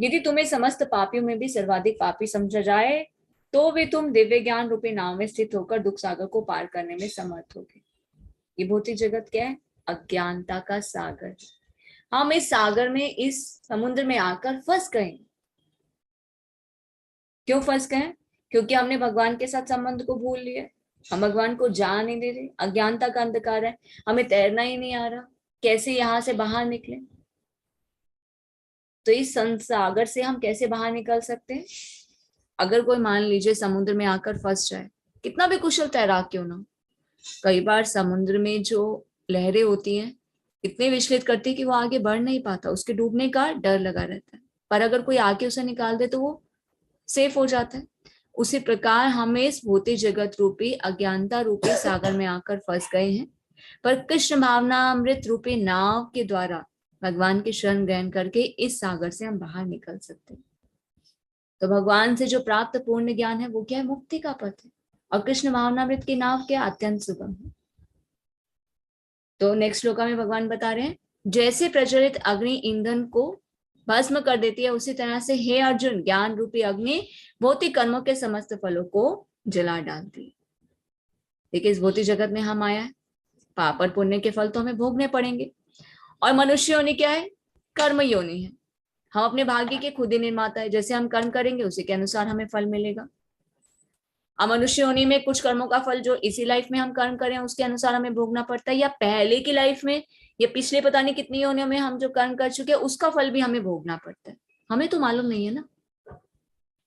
यदि तुम्हें समस्त पापियों में भी सर्वाधिक पापी समझा जाए तो भी तुम दिव्य ज्ञान रूपी नाव में स्थित होकर दुख सागर को पार करने में समर्थ होगे। ये भौतिक जगत क्या है? अज्ञानता का सागर। हम इस सागर में, इस समुद्र में आकर फंस गए। क्यों फंस गए? क्योंकि हमने भगवान के साथ संबंध को भूल लिया। हम भगवान को जान नहीं दे रहे। अज्ञानता का अंधकार है, हमें तैरना ही नहीं आ रहा। कैसे यहां से बाहर निकले? तो इस संसागर से हम कैसे बाहर निकल सकते हैं? अगर कोई मान लीजिए समुद्र में आकर फंस जाए, कितना भी कुशल तैराक क्यों ना, कई बार समुद्र में जो लहरें होती हैं इतनी विचलित करती है कि वो आगे बढ़ नहीं पाता, उसके डूबने का डर लगा रहता है। पर अगर कोई आके उसे निकाल दे तो वो सेफ हो जाता है। उसी प्रकार हम इस भौतिक जगत रूपी अज्ञानता रूपी सागर में आकर फंस गए हैं, पर कृष्ण भावना अमृत रूपी नाव के द्वारा भगवान की शरण ग्रहण करके इस सागर से हम बाहर निकल सकते हैं। तो भगवान से जो प्राप्त पूर्ण ज्ञान है वो क्या है? मुक्ति का पथ है। और कृष्ण भावनामृत की नाव क्या? अत्यंत सुगम है। तो नेक्स्ट श्लोका में भगवान बता रहे हैं, जैसे प्रज्वलित अग्नि ईंधन को भस्म कर देती है, उसी तरह से हे अर्जुन, ज्ञान रूपी अग्नि भौतिक कर्मों के समस्त फलों को जला डालती है। देखिए, इस भौतिक जगत में हम आया है, पाप और पुण्य के फल तो हमें भोगने पड़ेंगे। और मनुष्य योनि क्या है? कर्म योनि है। हम अपने भाग्य के खुद ही निर्माता है। जैसे हम कर्म करेंगे उसी के अनुसार हमें फल मिलेगा। मनुष्य होने में कुछ कर्मों का फल जो इसी लाइफ में हम कर्म करें उसके अनुसार हमें भोगना पड़ता है, या पहले की लाइफ में या पिछले पता नहीं कितनी योनियों में हम जो कर्म कर चुके हैं उसका फल भी हमें भोगना पड़ता है। हमें तो मालूम नहीं है ना।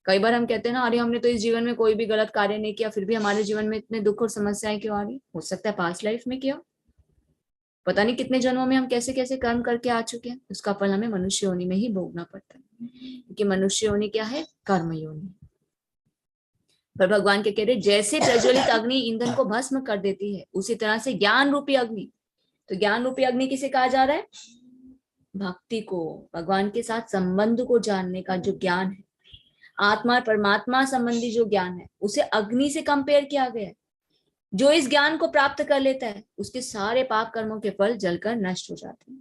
कई बार हम कहते हैं ना, अरे हमने तो इस जीवन में कोई भी गलत कार्य नहीं किया, फिर भी हमारे जीवन में इतने दुख और समस्याएं क्यों आ रही? हो सकता है पास्ट लाइफ में किया, पता नहीं कितने जन्मों में हम कैसे कैसे कर्म करके आ चुके हैं, उसका फल हमें मनुष्य योनि में ही भोगना पड़ता है। क्योंकि मनुष्य योनि क्या है? कर्म योनि। पर भगवान के कह रहे, जैसे प्रज्वलित अग्नि ईंधन को भस्म कर देती है, उसी तरह से ज्ञान रूपी अग्नि, तो ज्ञान रूपी अग्नि किसे कहा जा रहा है? भक्ति को, भगवान के साथ संबंध को जानने का जो ज्ञान है, आत्मा परमात्मा संबंधी जो ज्ञान है, उसे अग्नि से कंपेयर किया गया है। जो इस ज्ञान को प्राप्त कर लेता है उसके सारे पाप कर्मों के फल जलकर नष्ट हो जाते हैं।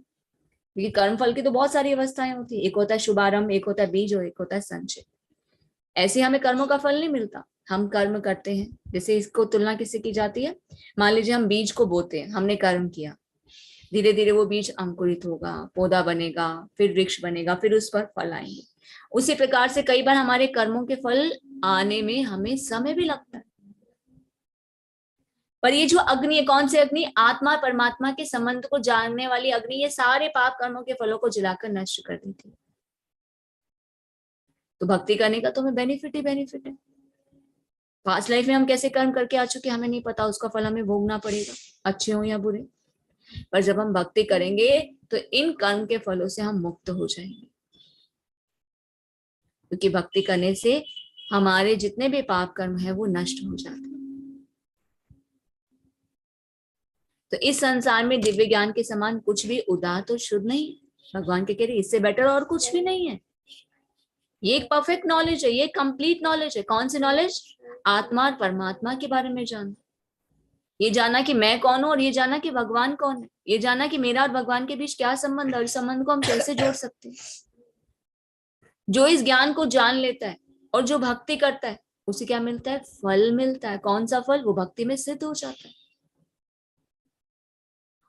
क्योंकि कर्म फल की तो बहुत सारी अवस्थाएं होती है, एक होता है शुभारंभ, एक होता है बीज और एक होता है संचय। ऐसे हमें कर्मों का फल नहीं मिलता, हम कर्म करते हैं। जैसे इसको तुलना किससे की जाती है? मान लीजिए हम बीज को बोते हैं, हमने कर्म किया, धीरे धीरे वो बीज अंकुरित होगा, पौधा बनेगा, फिर वृक्ष बनेगा, फिर उस पर फल आएंगे। उसी प्रकार से कई बार हमारे कर्मों के फल आने में हमें समय भी लगता है। पर ये जो अग्नि है, कौन सी अग्नि? आत्मा परमात्मा के संबंध को जानने वाली अग्नि, ये सारे पाप कर्मों के फलों को जलाकर नष्ट कर देती है। तो भक्ति करने का तो हमें बेनिफिट ही बेनिफिट है। पास्ट लाइफ में हम कैसे कर्म करके आ चुके हमें नहीं पता, उसका फल हमें भोगना पड़ेगा, अच्छे हो या बुरे। पर जब हम भक्ति करेंगे तो इन कर्म के फलों से हम मुक्त हो जाएंगे। क्योंकि भक्ति करने से हमारे जितने भी पाप कर्म है वो नष्ट हो जाते हैं। तो इस संसार में दिव्य ज्ञान के समान कुछ भी उदात्त और शुद्ध नहीं है। भगवान के कह रहे इससे बेटर और कुछ भी नहीं है। ये एक परफेक्ट नॉलेज है, ये कंप्लीट नॉलेज है। कौन सी नॉलेज? आत्मा और परमात्मा के बारे में जानना। ये जाना कि मैं कौन हूं, और ये जाना कि भगवान कौन है। ये जाना कि मेरा और भगवान के बीच क्या संबंध है और इस संबंध को हम कैसे जोड़ सकते हैं। जो इस ज्ञान को जान लेता है और जो भक्ति करता है उसे क्या मिलता है? फल मिलता है। कौन सा फल? वो भक्ति में सिद्ध हो जाता है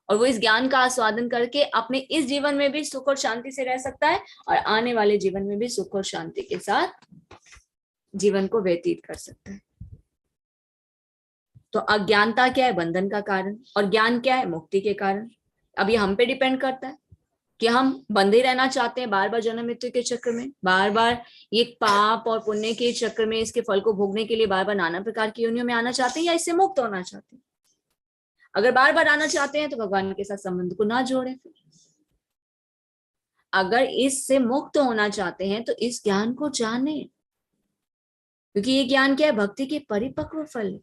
और वो इस ज्ञान का आस्वादन करके अपने इस जीवन में भी सुख और शांति से रह सकता है और आने वाले जीवन में भी सुख और शांति के साथ जीवन को व्यतीत कर सकता है। तो अज्ञानता क्या है? बंधन का कारण। और ज्ञान क्या है? मुक्ति के कारण। अब ये हम पे डिपेंड करता है कि हम बंधे रहना चाहते हैं बार बार जन्म मृत्यु के चक्र में, बार बार ये पाप और पुण्य के चक्र में इसके फल को भोगने के लिए बार बार नाना प्रकार की योनियों में आना चाहते हैं, या इससे मुक्त होना चाहते हैं। अगर बार बार आना चाहते हैं तो भगवान के साथ संबंध को ना जोड़े। अगर इससे मुक्त होना चाहते हैं तो इस ज्ञान को जाने, क्योंकि ये ज्ञान क्या है? भक्ति के परिपक्व फल है।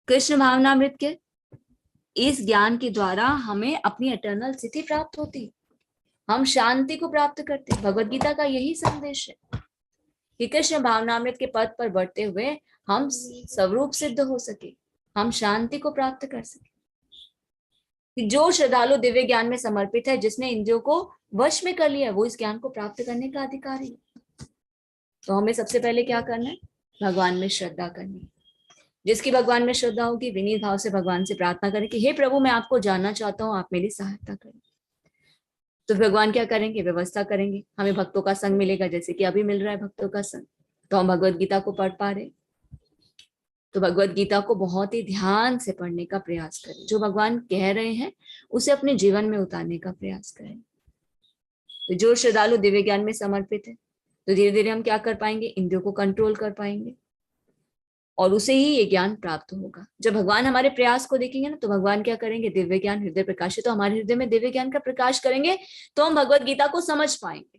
कृष्ण भावनामृत के इस ज्ञान के द्वारा हमें अपनी एटर्नल स्थिति प्राप्त होती है, हम शांति को प्राप्त करते हैं। भगवद गीता का यही संदेश है कि कृष्ण भावनामृत के पद पर बढ़ते हुए हम स्वरूप सिद्ध हो सके, हम शांति को प्राप्त कर सके। जो श्रद्धालु दिव्य ज्ञान में समर्पित है, जिसने इंद्रियों को वश में कर लिया, वो इस ज्ञान को प्राप्त करने का अधिकारी है। तो हमें सबसे पहले क्या करना है? भगवान में श्रद्धा करनी है। जिसकी भगवान में श्रद्धा होगी, विनीत भाव से भगवान से प्रार्थना करें कि हे प्रभु, मैं आपको जानना चाहता हूँ, आप मेरी सहायता करें। तो भगवान क्या करेंगे? व्यवस्था करेंगे, हमें भक्तों का संग मिलेगा, जैसे कि अभी मिल रहा है भक्तों का संग। तो हम भगवद गीता को पढ़ पा रहे, तो भगवत गीता को बहुत ही ध्यान से पढ़ने का प्रयास करें, जो भगवान कह रहे हैं उसे अपने जीवन में उतारने का प्रयास करें। तो जो श्रद्धालु दिव्य ज्ञान में समर्पित है, तो धीरे धीरे हम क्या कर पाएंगे, इंद्रियों को कंट्रोल कर पाएंगे और उसे ही ये ज्ञान प्राप्त होगा। जब भगवान हमारे प्रयास को देखेंगे ना, तो भगवान क्या करेंगे, दिव्य ज्ञान हृदय प्रकाशित, तो हमारे हृदय में दिव्य ज्ञान का प्रकाश करेंगे, तो हम भगवत गीता को समझ पाएंगे।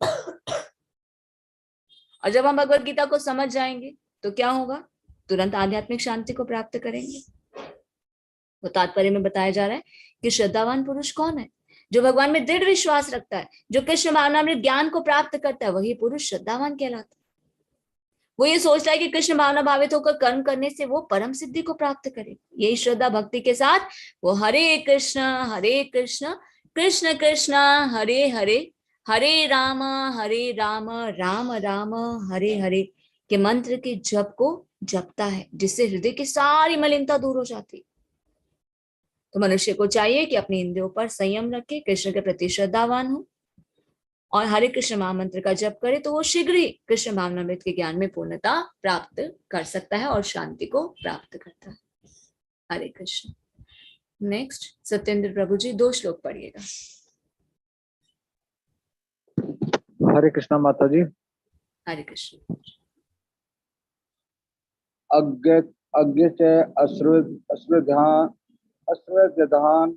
और जब हम भगवत गीता को समझ जाएंगे तो क्या होगा, तुरंत आध्यात्मिक शांति को प्राप्त करेंगे। तो तात्पर्य में बताया जा रहा है कि श्रद्धावान पुरुष कौन है, जो भगवान में दृढ़ विश्वास रखता है, जो कृष्ण भावनामृत ज्ञान को प्राप्त करता है, वही पुरुष श्रद्धावान कहलाता है। वो ये सोचता है कि कृष्ण भावना भावित होकर कर्म करने से वो परम सिद्धि को प्राप्त करे। यही श्रद्धा भक्ति के साथ वो हरे कृष्ण कृष्ण कृष्ण हरे हरे, हरे राम राम राम हरे हरे के मंत्र के जप को जपता है, जिससे हृदय की सारी मलिनता दूर हो जाती। तो मनुष्य को चाहिए कि अपने इंद्रियों पर संयम रखे, कृष्ण के प्रति श्रद्धावान हो और हरे कृष्ण महामंत्र का जप करे, तो वो शीघ्र ही कृष्ण भावनामृत के ज्ञान में पूर्णता प्राप्त कर सकता है और शांति को प्राप्त करता है। हरे कृष्ण। नेक्स्ट सत्येंद्र प्रभु जी 2 श्लोक पढ़िएगा। हरे कृष्णा माता जी। हरे कृष्ण। अज्ञ च अश्रद्धान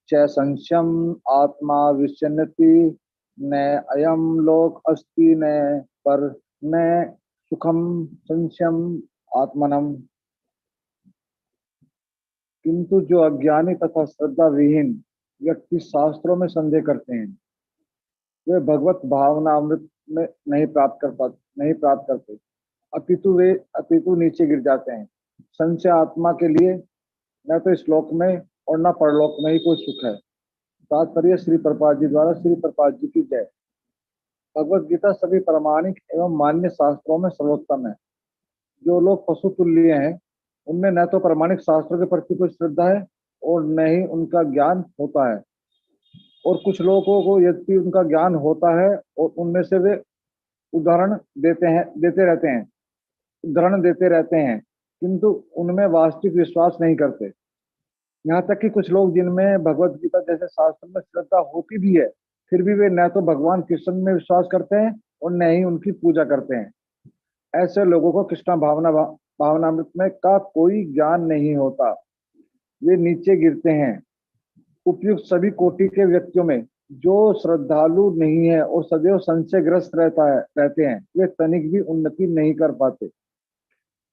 च संशयम आत्मा विश्यन्ति, न अयम लोक अस्ति न पर न सुखम संशयम आत्मनम। किंतु जो अज्ञानी तथा श्रद्धा विहीन व्यक्ति शास्त्रों में संदेह करते हैं, वे भगवत भावना अमृत में नहीं प्राप्त करते, अपितु नीचे गिर जाते हैं। संशय आत्मा के लिए न तो इस लोक में और न परलोक में ही कोई सुख है। तात्पर्य श्री प्रभुपाद जी द्वारा। श्री प्रभुपाद जी की जय। भगवत गीता सभी प्रामाणिक एवं मान्य शास्त्रों में सर्वोत्तम है। जो लोग पशु तुल्य हैं, उनमें न तो प्रामाणिक शास्त्रों के प्रति कोई श्रद्धा है और न ही उनका ज्ञान होता है। और कुछ लोगों को यद्यपि उनका ज्ञान होता है और उनमें से वे उदाहरण देते रहते हैं, किंतु उनमें वास्तविक विश्वास नहीं करते। यहाँ तक कि कुछ लोग जिनमें भगवत गीता जैसे शास्त्र में श्रद्धा होती भी है, फिर भी वे न तो भगवान कृष्ण में विश्वास करते हैं और न ही उनकी पूजा करते हैं। ऐसे लोगों को कृष्ण भावनामृत में का कोई ज्ञान नहीं होता, वे नीचे गिरते हैं। उपयुक्त सभी कोटि के व्यक्तियों में जो श्रद्धालु नहीं है और सदैव संशयग्रस्त रहते हैं, वे तनिक भी उन्नति नहीं कर पाते।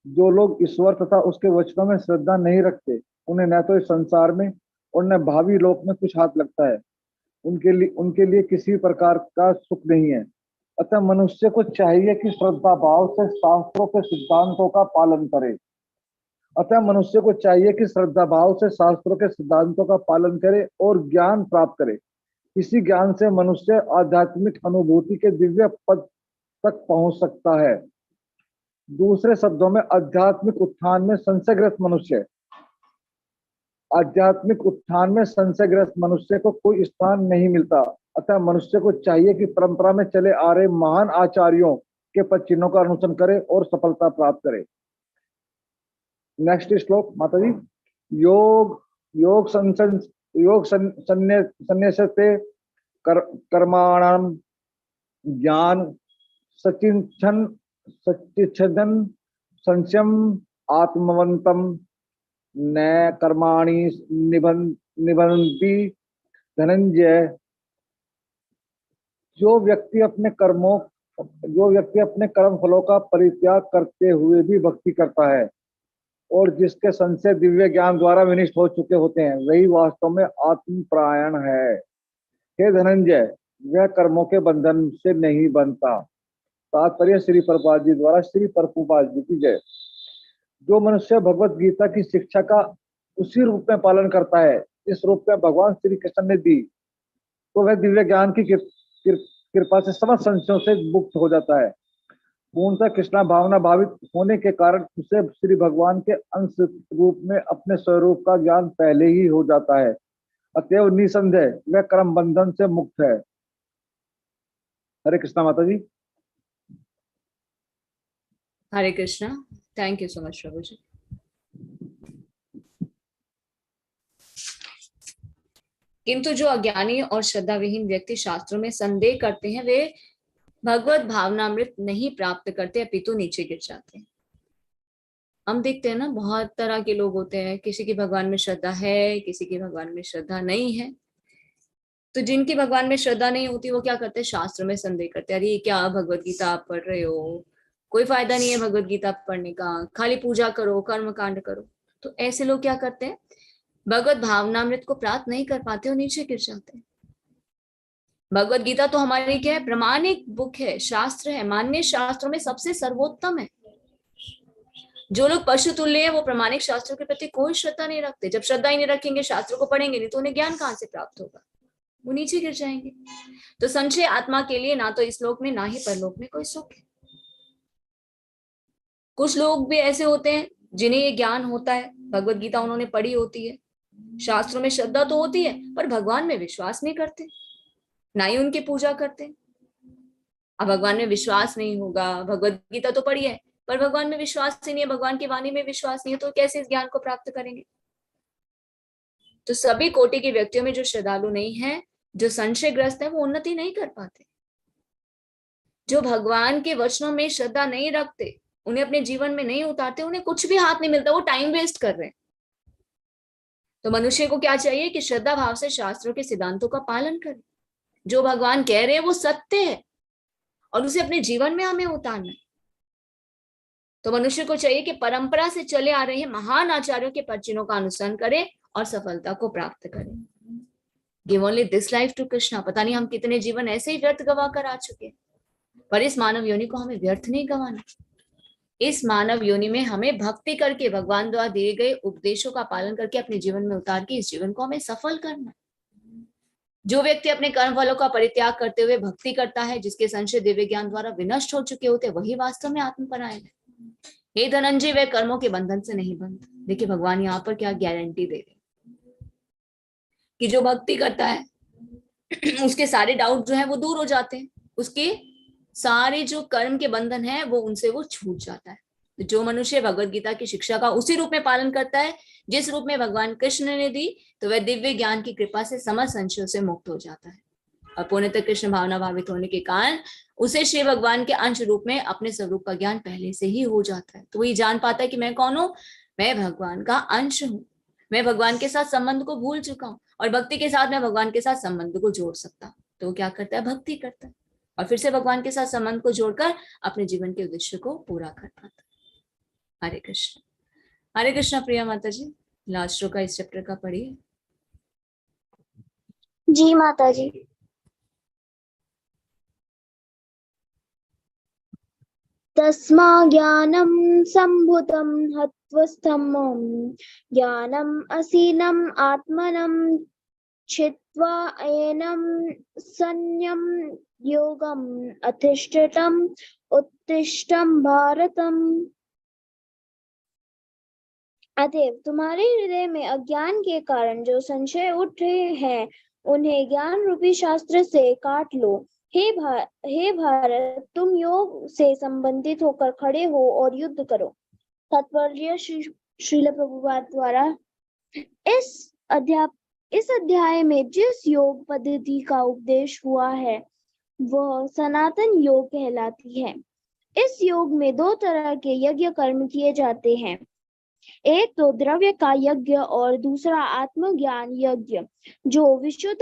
जो लोग ईश्वर तथा उसके वचनों में श्रद्धा नहीं रखते, उन्हें न तो इस संसार में और न भावी लोक में कुछ हाथ लगता है। उनके लिए किसी प्रकार का सुख नहीं है। अतः मनुष्य को चाहिए कि श्रद्धा भाव से शास्त्रों के सिद्धांतों का पालन करे और ज्ञान प्राप्त करे। इसी ज्ञान से मनुष्य आध्यात्मिक अनुभूति के दिव्य पद तक पहुंच सकता है। दूसरे शब्दों में आध्यात्मिक उत्थान में संशयग्रस्त मनुष्य को कोई स्थान नहीं मिलता। अतः मनुष्य को चाहिए कि परंपरा में चले आ रहे महान आचार्यों के पद चिन्हों का अनुसरण करे और सफलता प्राप्त करे। नेक्स्ट श्लोक माता जी। योग संन्यासते कर्माणाम ज्ञान सचिच्छन संशयम आत्मवंतम न कर्माणि निबंधि धनंजय। जो व्यक्ति अपने कर्म फलों का परित्याग करते हुए भी भक्ति करता है और जिसके संशय दिव्य ज्ञान द्वारा विनिष्ट हो चुके होते हैं, वही वास्तव में आत्मपरायण है। हे धनंजय, वह कर्मों के बंधन से नहीं बनता। तात्पर्य श्री प्रभुपाद जी द्वारा। श्री प्रभुपाद जी की जय। जो मनुष्य भगवत गीता की शिक्षा का उसी रूप में पालन करता है इस रूप में भगवान श्री कृष्ण ने दी, तो वह दिव्य ज्ञान की कृपा से समस्त संशयों से मुक्त हो जाता है। पूर्णतः कृष्णा भावना भावित होने के कारण उसे श्री भगवान के अंश रूप में अपने स्वरूप का ज्ञान पहले ही हो जाता है। अतएव निसंदेह वह कर्म बंधन से मुक्त है। हरे कृष्णा माता जी। Hare Krishna. Thank you so much प्रभु जी। किंतु जो अज्ञानी और श्रद्धा विहीन व्यक्ति शास्त्रों में संदेह करते हैं, वे भगवत भावनामृत नहीं प्राप्त करते, अपितु नीचे गिर जाते हैं। हम देखते हैं ना, बहुत तरह के लोग होते हैं, किसी की भगवान में श्रद्धा है, किसी की भगवान में श्रद्धा नहीं है। तो जिनकी भगवान में श्रद्धा नहीं होती वो क्या करते हैं, शास्त्र में संदेह करते हैं, अरे क्या भगवत गीता आप पढ़ रहे हो, कोई फायदा नहीं है भगवत गीता पढ़ने का, खाली पूजा करो, कर्म कांड करो। तो ऐसे लोग क्या करते हैं, भगवत भावनामृत को प्राप्त नहीं कर पाते और नीचे गिर जाते हैं। भगवत गीता तो हमारी क्या है, प्रमाणिक बुक है, शास्त्र है, मान्य शास्त्रों में सबसे सर्वोत्तम है। जो लोग पशु तुल्य हैं वो प्रमाणिक शास्त्रों के प्रति कोई श्रद्धा नहीं रखते। जब श्रद्धा ही नहीं रखेंगे, शास्त्रों को पढ़ेंगे नहीं, तो उन्हें ज्ञान कहाँ से प्राप्त होगा, वो नीचे गिर जाएंगे। तो संशय आत्मा के लिए ना तो इस लोक में ना ही परलोक में कोई सुख है। कुछ लोग भी ऐसे होते हैं जिन्हें ये ज्ञान होता है, भगवत गीता उन्होंने पढ़ी होती है, शास्त्रों में श्रद्धा तो होती है, पर भगवान में विश्वास नहीं करते, ना ही उनकी पूजा करते। अब भगवान में विश्वास नहीं होगा, भगवत गीता तो पढ़ी है पर भगवान में विश्वास ही नहीं है, भगवान की वाणी में विश्वास नहीं है, तो कैसे इस ज्ञान को प्राप्त करेंगे। तो सभी कोटि के व्यक्तियों में जो श्रद्धालु नहीं है, जो संशयग्रस्त है, वो उन्नति नहीं कर पाते। जो भगवान के वचनों में श्रद्धा नहीं रखते, उन्हें अपने जीवन में नहीं उतारते, उन्हें कुछ भी हाथ नहीं मिलता, वो टाइम वेस्ट कर रहे हैं। तो मनुष्य को क्या चाहिए कि श्रद्धा भाव से शास्त्रों के सिद्धांतों का पालन करे। जो भगवान कह रहे हैं वो सत्य है और उसे अपने जीवन में हमें उतारना है। तो मनुष्य को चाहिए कि परंपरा से चले आ रहे हैं महान आचार्यों के प्रवचनों का अनुसरण करे और सफलता को प्राप्त करे। Give only this life to Krishna. पता नहीं हम कितने जीवन ऐसे ही व्यर्थ गवा कर आ चुके हैं, पर इस मानव योनि को हमें व्यर्थ नहीं गवाना। इस मानव योनि में हमें भक्ति करके, भगवान द्वारा दिए गए उपदेशों का पालन करके अपने जीवन में उतार के इस जीवन को हमें सफल करना। जो व्यक्ति अपने कर्म फलों का परित्याग करते हुए भक्ति करता है, जिसके संशय दिव्य ज्ञान द्वारा विनष्ट हो चुके होते, वही वास्तव में आत्मपरायण है। हे धनंजय, वे कर्मों के बंधन से नहीं बंधते। देखिए भगवान यहाँ पर क्या गारंटी दे रहे कि जो भक्ति करता है उसके सारे डाउट जो है वो दूर हो जाते हैं, उसके सारे जो कर्म के बंधन है वो उनसे वो छूट जाता है। तो जो मनुष्य भगवत गीता की शिक्षा का उसी रूप में पालन करता है जिस रूप में भगवान कृष्ण ने दी, तो वह दिव्य ज्ञान की कृपा से समस्त संशयों से मुक्त हो जाता है और पूर्णतः कृष्ण भावना भावित होने के कारण उसे श्री भगवान के अंश रूप में अपने स्वरूप का ज्ञान पहले से ही हो जाता है। तो वही जान पाता है कि मैं कौन हूँ, मैं भगवान का अंश हूँ, मैं भगवान के साथ संबंध को भूल चुका हूँ और भक्ति के साथ मैं भगवान के साथ संबंध को जोड़ सकता हूँ। तो वो क्या करता है, भक्ति करता है और फिर से भगवान के साथ संबंध को जोड़कर अपने जीवन के उद्देश्य को पूरा कर पाता है। हरे कृष्ण। हरे कृष्ण। प्रिया माता जी, लास्ट रो का इस चैप्टर का पढ़िए। जी माता जी। तस्मा ज्ञानं सम्भूतं हत्वस्थम् ज्ञानम् असीनम् आत्मनं छित्त्वा एनं संयम योगम् अधिष्ठितम् उत्तिष्ठम् भारतम्। अतएव तुम्हारे हृदय में अज्ञान के कारण जो संशय उठ रहे हैं, उन्हें ज्ञान रूपी शास्त्र से काट लो। हे भारत, तुम योग से संबंधित होकर खड़े हो और युद्ध करो। तात्पर्य श्रील प्रभुपाद द्वारा इस अध्याय में जिस योग पद्धति का उपदेश हुआ है वह सनातन योग कहलाती है। इस योग में दो तरह के यज्ञ कर्म किए जाते हैं, एक तो द्रव्य का यज्ञ और दूसरा आत्मज्ञान यज्ञ, जो विशुद्ध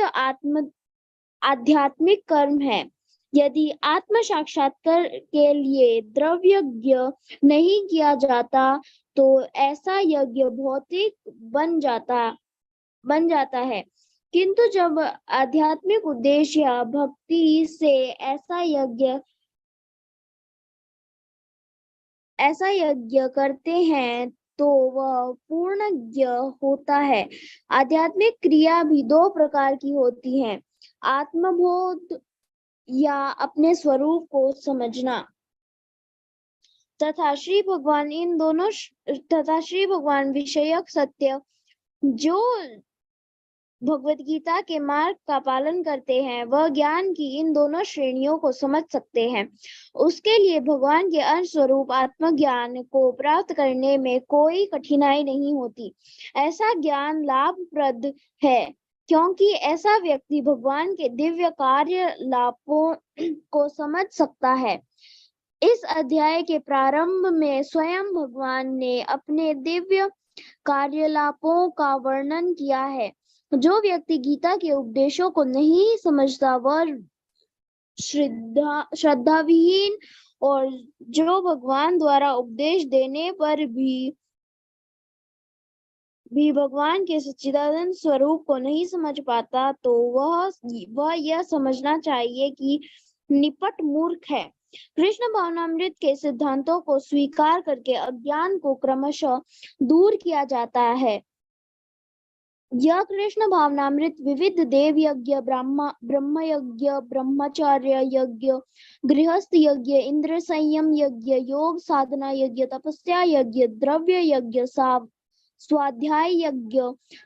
आध्यात्मिक कर्म है। यदि आत्म साक्षात्कार के लिए द्रव्य यज्ञ नहीं किया जाता तो ऐसा यज्ञ भौतिक बन जाता है, किंतु जब आध्यात्मिक उद्देश्य या भक्ति से ऐसा यज्ञ करते हैं तो वह पूर्ण यज्ञ होता है। आध्यात्मिक क्रिया भी दो प्रकार की होती हैं, आत्मबोध या अपने स्वरूप को समझना तथा श्री भगवान विषयक सत्य। जो भगवत गीता के मार्ग का पालन करते हैं वह ज्ञान की इन दोनों श्रेणियों को समझ सकते हैं। उसके लिए भगवान के अंश स्वरूप आत्मज्ञान को प्राप्त करने में कोई कठिनाई नहीं होती। ऐसा ज्ञान लाभप्रद है क्योंकि ऐसा व्यक्ति भगवान के दिव्य कार्यलापों को समझ सकता है। इस अध्याय के प्रारंभ में स्वयं भगवान ने अपने दिव्य कार्यलापों का वर्णन किया है। जो व्यक्ति गीता के उपदेशों को नहीं समझता वह श्रद्धाविहीन और जो भगवान द्वारा उपदेश देने पर भी भगवान के सच्चिदानंद स्वरूप को नहीं समझ पाता, तो वह यह समझना चाहिए कि निपट मूर्ख है। कृष्ण भावनामृत के सिद्धांतों को स्वीकार करके अज्ञान को क्रमशः दूर किया जाता है। यह कृष्ण भावनामृत विविध देव यज्ञ, ब्रह्म यज्ञ, ब्रह्मचर्य यज्ञ, गृहस्थ यज्ञ, इंद्र संयम यज्ञ, योग साधना यज्ञ, तपस्या यज्ञ, द्रव्य यज्ञ, स्वाध्याय यज्ञ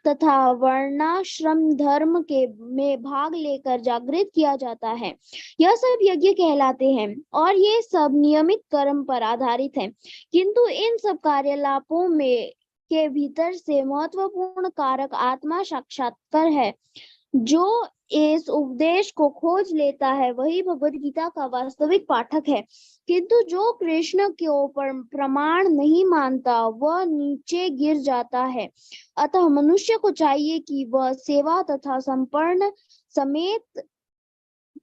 तथा वर्णाश्रम धर्म के में भाग लेकर जागृत किया जाता है। यह सब यज्ञ कहलाते हैं और ये सब नियमित कर्म पर आधारित हैं। किंतु इन सब कार्यलापों में के भीतर से महत्वपूर्ण कारक आत्मा साक्षात्कार है। जो इस उपदेश को खोज लेता है वही भगवत गीता का वास्तविक पाठक है। किंतु जो कृष्ण के ऊपर प्रमाण नहीं मानता वह नीचे गिर जाता है। अतः मनुष्य को चाहिए कि वह सेवा तथा समर्पण समेत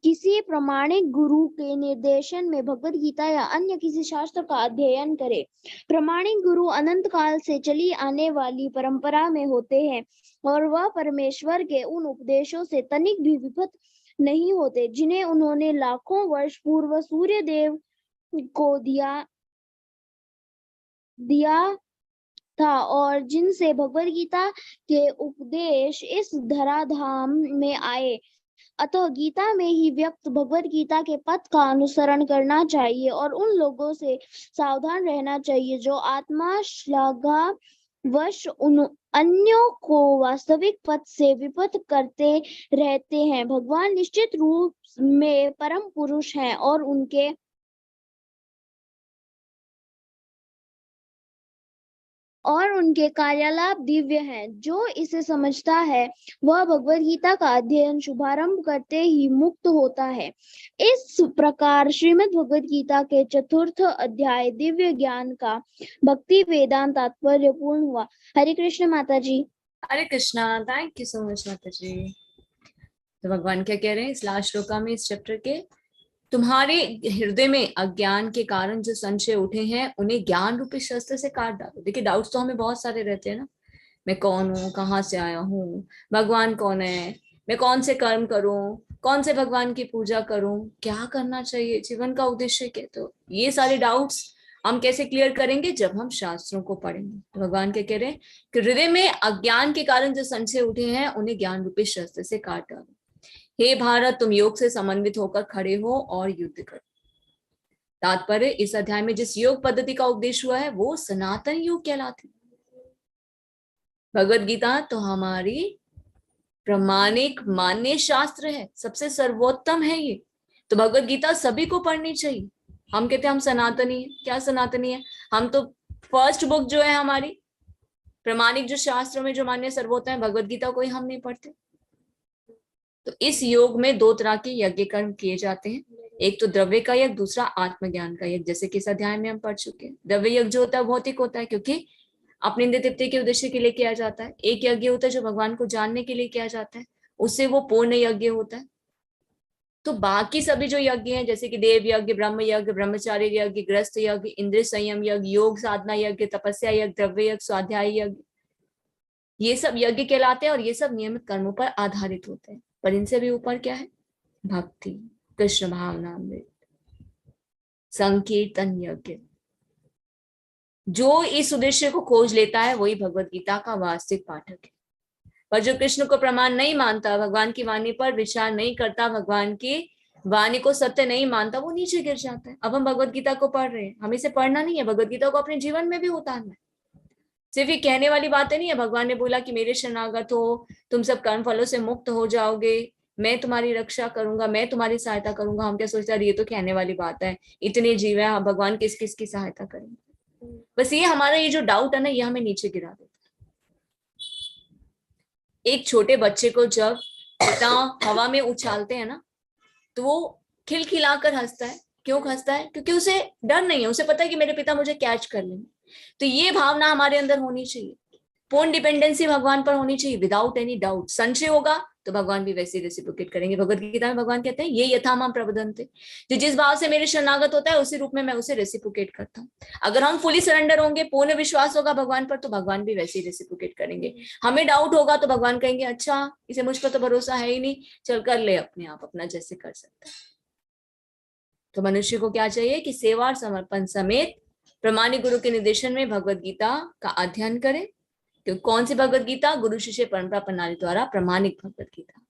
किसी प्रामाणिक गुरु के निर्देशन में भगवत गीता या अन्य किसी शास्त्र का अध्ययन करे। प्रामाणिक गुरु अनंत काल से चली आने वाली परंपरा में होते हैं और वह परमेश्वर के उन उपदेशों से तनिक भी विपरीत नहीं होते जिन्हें उन्होंने लाखों वर्ष पूर्व सूर्य देव को दिया था और जिनसे भगवत गीता के उपदेश इस धराधाम में आए। अतः गीता में ही व्यक्त भगवत गीता के पथ का अनुसरण करना चाहिए और उन लोगों से सावधान रहना चाहिए जो आत्मा श्लाघावश अन्यों को वास्तविक पथ से विपथ करते रहते हैं। भगवान निश्चित रूप में परम पुरुष हैं और उनके कार्यालाप दिव्य हैं। जो इसे समझता है वह भगवत गीता का अध्ययन शुभारंभ करते ही मुक्त होता है। इस प्रकार श्रीमद् भगवत गीता के चतुर्थ अध्याय दिव्य ज्ञान का भक्ति वेदांत तात्पर्य पूर्ण हुआ। हरे कृष्ण माता जी। Hare Krishna, thank you so much माता जी। तो भगवान क्या कह रहे हैं इस लास्ट श्लोका में इस चैप्टर के, तुम्हारे हृदय में अज्ञान के कारण जो संशय उठे हैं उन्हें ज्ञान रूपी शस्त्र से काट डालो। देखिए डाउट्स तो हमें बहुत सारे रहते हैं ना, मैं कौन हूँ, कहाँ से आया हूँ, भगवान कौन है, मैं कौन से कर्म करूं, कौन से भगवान की पूजा करूं, क्या करना चाहिए, जीवन का उद्देश्य क्या। तो ये सारे डाउट्स हम कैसे क्लियर करेंगे, जब हम शास्त्रों को पढ़ेंगे। तो भगवान क्या कह रहे हैं कि हृदय में अज्ञान के कारण जो संशय उठे हैं उन्हें ज्ञान रूपी शस्त्र से काट डालो। हे भारत, तुम योग से समन्वित होकर खड़े हो और युद्ध करो। तात्पर्य, इस अध्याय में जिस योग पद्धति का उपदेश हुआ है वो सनातन योग कहलाती है। भगवत गीता तो हमारी प्रामाणिक मान्य शास्त्र है, सबसे सर्वोत्तम है ये। तो भगवत गीता सभी को पढ़नी चाहिए। हम कहते हैं हम सनातनी है, क्या सनातनी है, हम तो फर्स्ट बुक जो है हमारी प्रामाणिक जो शास्त्र में जो मान्य सर्वोत्तम है भगवत गीता को ही हम नहीं पढ़ते। तो इस योग में दो तरह के यज्ञ कर्म किए जाते हैं, एक तो द्रव्य का यज्ञ, दूसरा आत्मज्ञान का यज्ञ। जैसे कि इस अध्याय में हम पढ़ चुके हैं। द्रव्य यज्ञ जो होता है भौतिक होता है क्योंकि अपने इंद्रिय तृप्ति के उद्देश्य के लिए किया जाता है। एक यज्ञ होता है जो भगवान को जानने के लिए किया जाता है, उससे वो पूर्ण यज्ञ होता है। तो बाकी सभी जो यज्ञ हैं जैसे कि देव यज्ञ, ब्रह्म यज्ञ, ब्रह्मचार्य यज्ञ, गृहस्थ यज्ञ, इंद्रिय संयम यज्ञ, योग साधना यज्ञ, तपस्या यज्ञ, द्रव्य यज्ञ, स्वाध्याय यज्ञ, ये सब यज्ञ कहलाते हैं और ये सब नियमित कर्मों पर आधारित होते हैं। पर इनसे भी ऊपर क्या है, भक्ति, कृष्ण भावनामृत, संकीर्तन यज्ञ। जो इस उद्देश्य को खोज लेता है वही भगवत गीता का वास्तविक पाठक है। पर जो कृष्ण को प्रमाण नहीं मानता, भगवान की वाणी पर विचार नहीं करता, भगवान की वाणी को सत्य नहीं मानता, वो नीचे गिर जाता है। अब हम भगवत गीता को पढ़ रहे हैं, हमें इसे पढ़ना नहीं है, भगवत गीता को अपने जीवन में भी उतारना है। सिर्फ ये कहने वाली बातें नहीं है। भगवान ने बोला कि मेरे शरणागत हो, तुम सब कर्म फलों से मुक्त हो जाओगे, मैं तुम्हारी रक्षा करूंगा, मैं तुम्हारी सहायता करूंगा। हम क्या सोचते हैं, ये तो कहने वाली बात है, इतने जीव है, भगवान किस किस की सहायता करेंगे। बस ये हमारा ये जो डाउट है ना, ये हमें नीचे गिरा देता है। एक छोटे बच्चे को जब पिता हवा में उछालते हैं ना, तो वो खिलखिलाकर हंसता है। क्यों हंसता है? क्योंकि उसे डर नहीं है, उसे पता है कि मेरे पिता मुझे कैच कर लेंगे। तो ये भावना हमारे अंदर होनी चाहिए, पूर्ण डिपेंडेंसी भगवान पर होनी चाहिए, विदाउट एनी डाउट। संशय होगा तो भगवान भी वैसे ही रेसिप्रोकेट करेंगे। भगवद गीता में भगवान कहते हैं ये यथामाम प्रबंधन्ते, जो जिस भाव से मेरे शरणागत होता है उसी रूप में मैं उसे रेसिप्रोकेट करता हूँ। अगर हम फुली सरेंडर होंगे, पूर्ण विश्वास होगा भगवान पर, तो भगवान भी वैसे ही रेसिप्रोकेट करेंगे। हमें डाउट होगा तो भगवान कहेंगे अच्छा इसे मुझ पर तो भरोसा है ही नहीं, चल कर ले अपने आप, अपना जैसे कर सकता है। तो मनुष्य को क्या चाहिए कि सेवा और समर्पण समेत प्रमाणिक गुरु के निर्देशन में भगवद गीता का अध्ययन करें। तो कौन सी भगवद गीता? गुरु शिष्य परंपरा प्रणाली द्वारा प्रमाणिक भगवद गीता।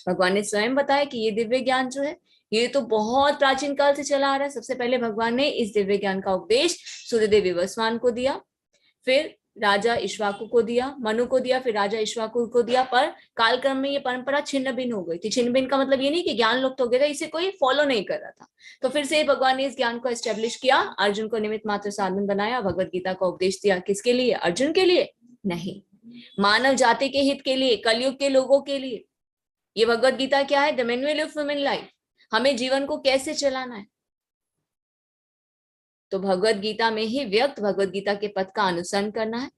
भगवान ने स्वयं बताया कि ये दिव्य ज्ञान जो है ये तो बहुत प्राचीन काल से चला आ रहा है। सबसे पहले भगवान ने इस दिव्य ज्ञान का उपदेश सूर्यदेव विवस्वान को दिया, फिर राजा इक्ष्वाकु को दिया, मनु को दिया, फिर राजा इक्ष्वाकु को दिया। पर कालक्रम में ये परंपरा छिन्न भिन्न हो गई थी। छिन्न भिन्न का मतलब ये नहीं कि ज्ञान लुप्त हो गया था, इसे कोई फॉलो नहीं कर रहा था। तो फिर से भगवान ने इस ज्ञान को एस्टेब्लिश किया, अर्जुन को निमित्त मात्र साधन बनाया, भगवद गीता का उपदेश दिया। किसके लिए? अर्जुन के लिए नहीं, मानव जाति के हित के लिए, कलयुग के लोगों के लिए। ये भगवद गीता क्या है? The manual of human life, हमें जीवन को कैसे चलाना है। तो भगवद गीता में ही व्यक्त भगवद गीता के पथ का अनुसरण करना है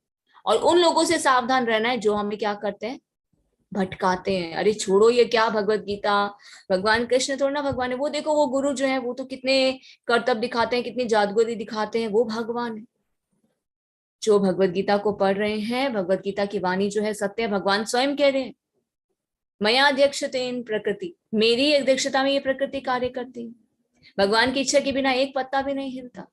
और उन लोगों से सावधान रहना है जो हमें क्या करते हैं? भटकाते हैं। अरे छोड़ो ये क्या भगवद गीता, भगवान कृष्ण थोड़ा ना भगवान है। वो देखो वो गुरु जो है वो तो कितने कर्तव्य दिखाते हैं, कितनी जादूगरी दिखाते हैं, वो भगवान है। जो भगवद गीता को पढ़ रहे हैं, भगवद गीता की वाणी जो है सत्य है। भगवान स्वयं कह रहे हैं मया अध्यक्षतेन प्रकृति, मेरी अध्यक्षता में ये प्रकृति कार्य करती है। भगवान की इच्छा के बिना एक पत्ता भी नहीं हिलता।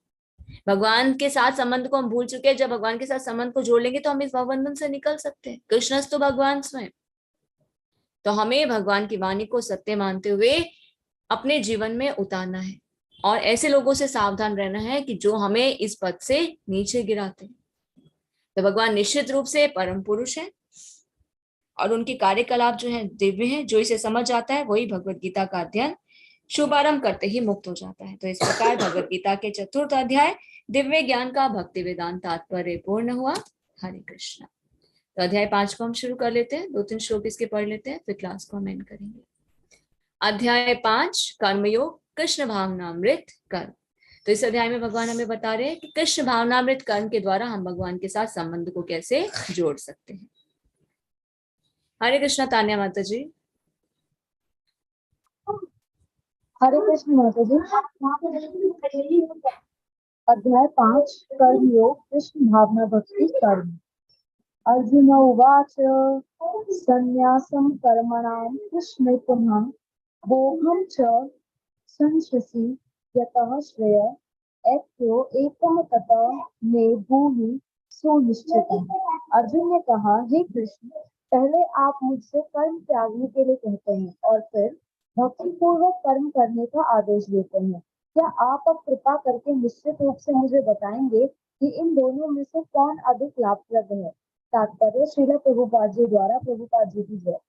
भगवान के साथ संबंध को हम भूल चुके हैं। जब भगवान के साथ संबंध को जोड़ लेंगे तो हम इस भवबंधन से निकल सकते हैं। कृष्णस्तु भगवान स्वयं। तो हमें भगवान की वाणी को सत्य मानते हुए अपने जीवन में उतारना है और ऐसे लोगों से सावधान रहना है कि जो हमें इस पद से नीचे गिराते हैं। तो भगवान निश्चित रूप से परम पुरुष है और उनके कार्यकलाप जो है दिव्य है। जो इसे समझ आता है वही भगवद गीता का अध्ययन शुभारंभ करते ही मुक्त हो जाता है। तो इस प्रकार भगवद गीता के चतुर्थ अध्याय दिव्य ज्ञान का भक्ति वेदांत तात्पर्य पूर्ण हुआ। हरे कृष्णा। तो अध्याय 5 को हम शुरू कर लेते हैं। 2-3 श्लोक इसके पढ़ लेते हैं, फिर क्लास को हम एंड करेंगे। अध्याय 5 कर्मयोग कृष्ण भावनामृत कर्म। तो इस अध्याय में भगवान हमें बता रहे हैं कि कृष्ण भावनामृत कर्म के द्वारा हम भगवान के साथ संबंध को कैसे जोड़ सकते हैं। हरे कृष्णा। तान्या माता जी। हरे कृष्ण माता जी। अध्याय 5 कर्म योग कृष्ण भावना भक्ति कर्म। अर्जुन उवाच संन्यासं कर्मणां कृष्ण पुनः भोगं च संशसि यतः श्रेय ऐक्यो एकम ततः मे भूहि सुनिश्चितम्। अर्जुन ने कहा, हे कृष्ण, पहले आप मुझसे कर्म त्यागने के लिए कहते हैं और फिर भक्ति पूर्वक कर्म करने का आदेश देते हैं। क्या आप अब कृपा करके निश्चित रूप से मुझे बताएंगे कि इन दोनों में से कौन अधिक लाभप्रद है? तात्पर्य श्रील प्रभुपाद जी द्वारा। प्रभुपाद जी की जय।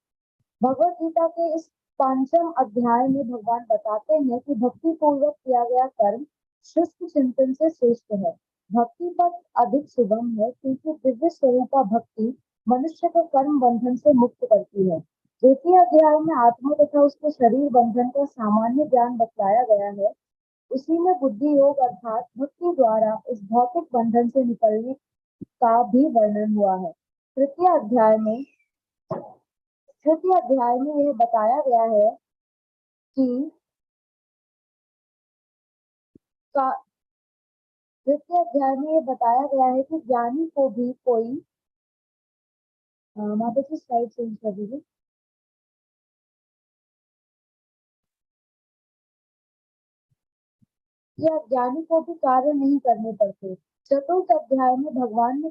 भगवद गीता के इस 5वें अध्याय में भगवान बताते हैं कि भक्ति पूर्वक किया गया कर्म शुष्क चिंतन से श्रेष्ठ है। भक्ति पथ अधिक सुगम है क्योंकि दिव्य स्वरूपा भक्ति मनुष्य को कर्म बंधन से मुक्त करती है। द्वितीय अध्याय में आत्मा तथा उसके शरीर बंधन का सामान्य ज्ञान बतलाया गया है। उसी में बुद्धि योग अर्थात भक्ति द्वारा इस भौतिक बंधन से निकलने का भी वर्णन हुआ है। तृतीय अध्याय में यह बताया गया है कि ज्ञानी को भी कोई माता जी स्लाइड चेंज कर दीजिए। यह ज्ञानी को भी कार्य नहीं करने पड़ते। चतुर्थ अध्याय में भगवान ने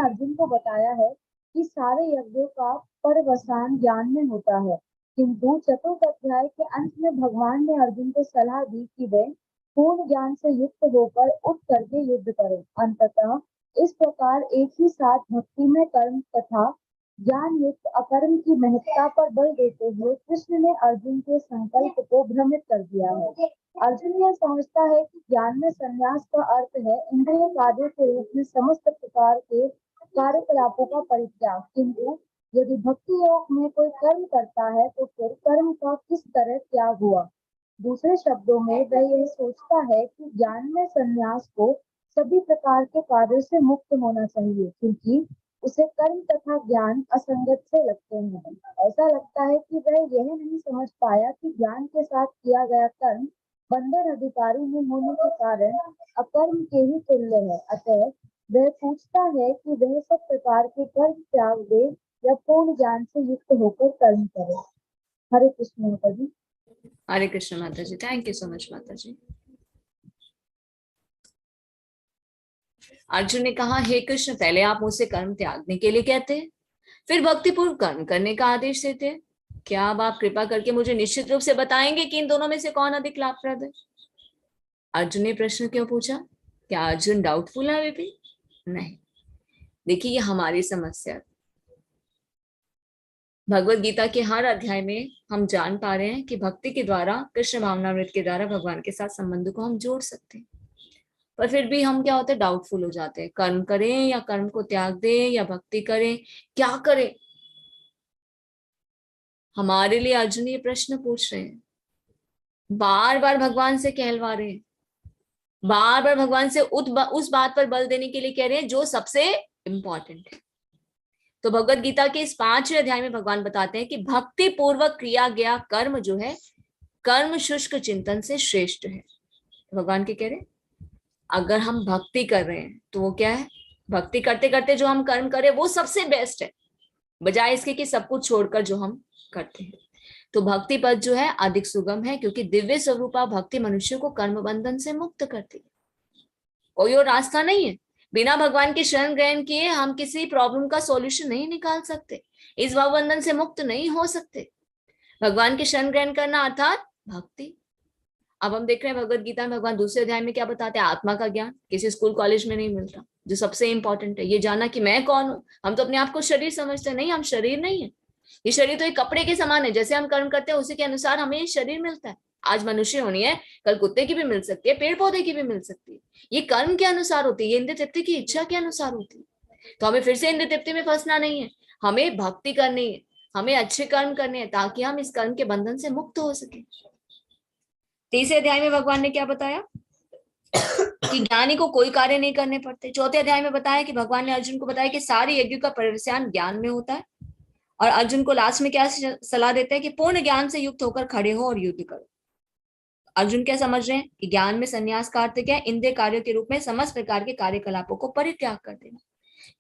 अर्जुन को बताया है कि सारे यज्ञों का परवसान ज्ञान में होता है, किंतु चतुर्थ अध्याय के अंत में भगवान ने अर्जुन को सलाह दी कि वे पूर्ण ज्ञान से युक्त होकर उठ करके युद्ध करें। अंततः इस प्रकार एक ही साथ भक्ति में कर्म तथा ज्ञान युक्त अकर्म की महत्ता पर बल देते हुए कृष्ण ने अर्जुन के संकल्प को भ्रमित कर दिया है। अर्जुन यह समझता है कि ज्ञान में संन्यास का अर्थ है इंद्रिय कार्यों के रूप में समस्त प्रकार के कार्यकलापों का परित्याग, किंतु यदि भक्ति योग में कोई कर्म करता है तो फिर कर्म का किस तरह त्याग हुआ। दूसरे शब्दों में वह यह सोचता है कि ज्ञान में संन्यास को सभी प्रकार के कार्यों से मुक्त होना चाहिए, क्योंकि उसे कर्म तथा ज्ञान असंगत से लगते हैं। ऐसा लगता है कि वह यह नहीं समझ पाया कि ज्ञान के साथ किया गया कर्म बंधन अधिकारी में होने के कारण अकर्म के ही तुल्य है। अतः वह पूछता है कि वह सब प्रकार के कर्म त्याग दे या पूर्ण ज्ञान से युक्त होकर कर्म करे। हरे कृष्ण माता जी। हरे कृष्ण माता जी, थैंक यू सो मच माता जी। अर्जुन ने कहा, हे कृष्ण, पहले आप मुझसे कर्म त्यागने के लिए कहते हैं, फिर भक्तिपूर्व कर्म करने का आदेश देते हैं। क्या अब आप कृपा करके मुझे निश्चित रूप से बताएंगे कि इन दोनों में से कौन अधिक लाभप्रद है? अर्जुन ने प्रश्न क्यों पूछा? क्या अर्जुन डाउटफुल है अभी भी? नहीं। देखिए, ये हमारी समस्या है। भगवत गीता के हर अध्याय में हम जान पा रहे हैं कि भक्ति के द्वारा, कृष्ण भावनामृत के द्वारा भगवान के साथ संबंध को हम जोड़ सकते हैं, पर फिर भी हम क्या होते हैं, डाउटफुल हो जाते हैं। कर्म करें या कर्म को त्याग दें या भक्ति करें, क्या करें? हमारे लिए अर्जुन ये प्रश्न पूछ रहे हैं, बार बार भगवान से कहलवा रहे हैं, बार बार भगवान से उस बात पर बल देने के लिए कह रहे हैं जो सबसे इंपॉर्टेंट है। तो भगवत गीता के इस 5वें अध्याय में भगवान बताते हैं कि भक्ति पूर्वक किया गया कर्म जो है, कर्म शुष्क चिंतन से श्रेष्ठ है। भगवान के कह रहे हैं, अगर हम भक्ति कर रहे हैं तो वो क्या है? भक्ति करते करते जो हम कर्म करें वो सबसे बेस्ट है, बजाय इसके कि सब कुछ छोड़कर जो हम करते हैं। तो भक्ति पद जो है अधिक सुगम है, क्योंकि दिव्य स्वरूपा भक्ति मनुष्य को कर्म बंधन से मुक्त करती है। कोई और रास्ता नहीं है। बिना भगवान के शरण ग्रहण किए हम किसी प्रॉब्लम का सॉल्यूशन नहीं निकाल सकते, इस भाव बंधन से मुक्त नहीं हो सकते। भगवान के शरण ग्रहण करना अर्थात भक्ति। अब हम देख रहे हैं भगवत गीता में भगवान दूसरे अध्याय में क्या बताते हैं? आत्मा का ज्ञान किसी स्कूल कॉलेज में नहीं मिलता। जो सबसे इंपॉर्टेंट है, ये जाना कि मैं कौन हूं। हम तो अपने आप को शरीर समझते नहीं, हम शरीर नहीं है। ये शरीर तो एक कपड़े के समान है, जैसे हम कर्म करते हैं उसी के अनुसार हमें शरीर मिलता है। आज मनुष्य होनी है, कल कुत्ते की भी मिल सकती है, पेड़ पौधे की भी मिल सकती है। ये कर्म के अनुसार होती है, ये इंद्रिय तृप्ति की इच्छा के अनुसार होती है। तो हमें फिर से इंद्रिय तृप्ति में फंसना नहीं है, हमें भक्ति करनी है, हमें अच्छे कर्म करने हैं, ताकि हम इस कर्म के बंधन से मुक्त हो सके। तीसरे अध्याय में भगवान ने क्या बताया कि ज्ञानी को कोई कार्य नहीं करने पड़ते। चौथे अध्याय में बताया कि भगवान ने अर्जुन को बताया कि सारे यज्ञ का परिव्यान ज्ञान में होता है। और अर्जुन को लास्ट में क्या सलाह देते हैं कि पूर्ण ज्ञान से युक्त होकर खड़े हो और युद्ध करो। अर्जुन क्या समझ रहे हैं कि ज्ञान में संन्यास का अर्थ क्या है? इंद्रिय कार्यों के रूप में समस्त प्रकार के कार्यकलापों को परित्याग कर देना,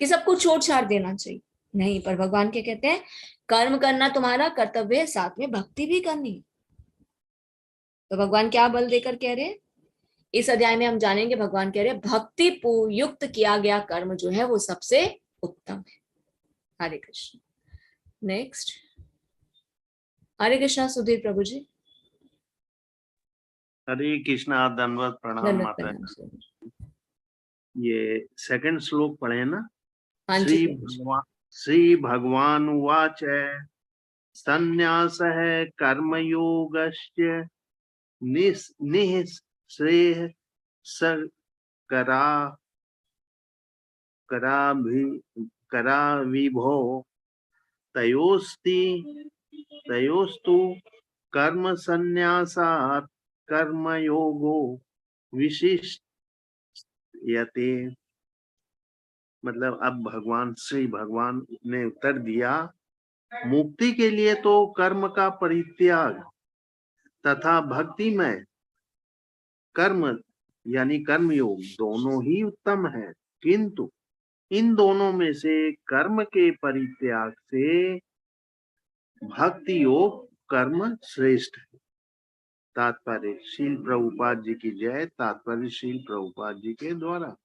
कि सब कुछ छोड़ छाड़ देना चाहिए। नहीं, पर भगवान क्या कहते हैं? कर्म करना तुम्हारा कर्तव्य है, साथ में भक्ति भी करनी है। तो भगवान क्या बल देकर कह रहे हैं? इस अध्याय में हम जानेंगे। भगवान कह रहे हैं भक्ति युक्त किया गया कर्म जो है वो सबसे उत्तम है। हरे कृष्ण। नेक्स्ट, हरे कृष्णा सुधीर प्रभु जी। हरे कृष्णा, धन्यवाद, प्रणाम माता। ये सेकंड श्लोक पढ़े ना? श्री भगवान उवाच संन्यासः कर्मयोगस्य निःश्रेयः कराविभो तयोस्तु कर्म संन्यासात् कर्मयोगो विशिष्यते। मतलब अब श्री भगवान ने उत्तर दिया, मुक्ति के लिए तो कर्म का परित्याग तथा भक्ति में कर्म यानी कर्मयोग दोनों ही उत्तम है, किंतु इन दोनों में से कर्म के परित्याग से भक्ति योग कर्म श्रेष्ठ है। तात्पर्य शील प्रभुपाद जी की जय। तात्पर्य शील प्रभुपाद जी के द्वारा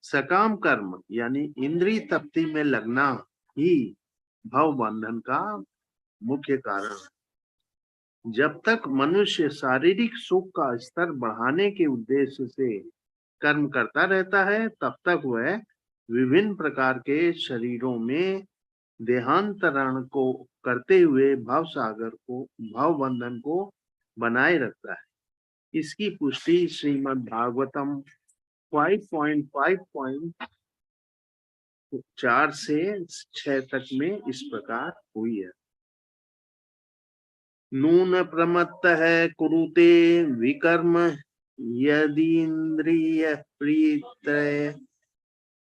सकाम कर्म यानी इंद्रिय तृप्ति में लगना ही भव बंधन का मुख्य कारण है। जब तक मनुष्य शारीरिक सुख का स्तर बढ़ाने के उद्देश्य से कर्म करता रहता है, तब तक वह विभिन्न प्रकार के शरीरों में देहांतरण को करते हुए भव सागर को, भव बंधन को बनाए रखता है। इसकी पुष्टि श्रीमद् भागवतम 4 से 6 तक में इस प्रकार हुई है। नून प्रमत्त है कुरुते विकर्म यदि इंद्रिय प्रीत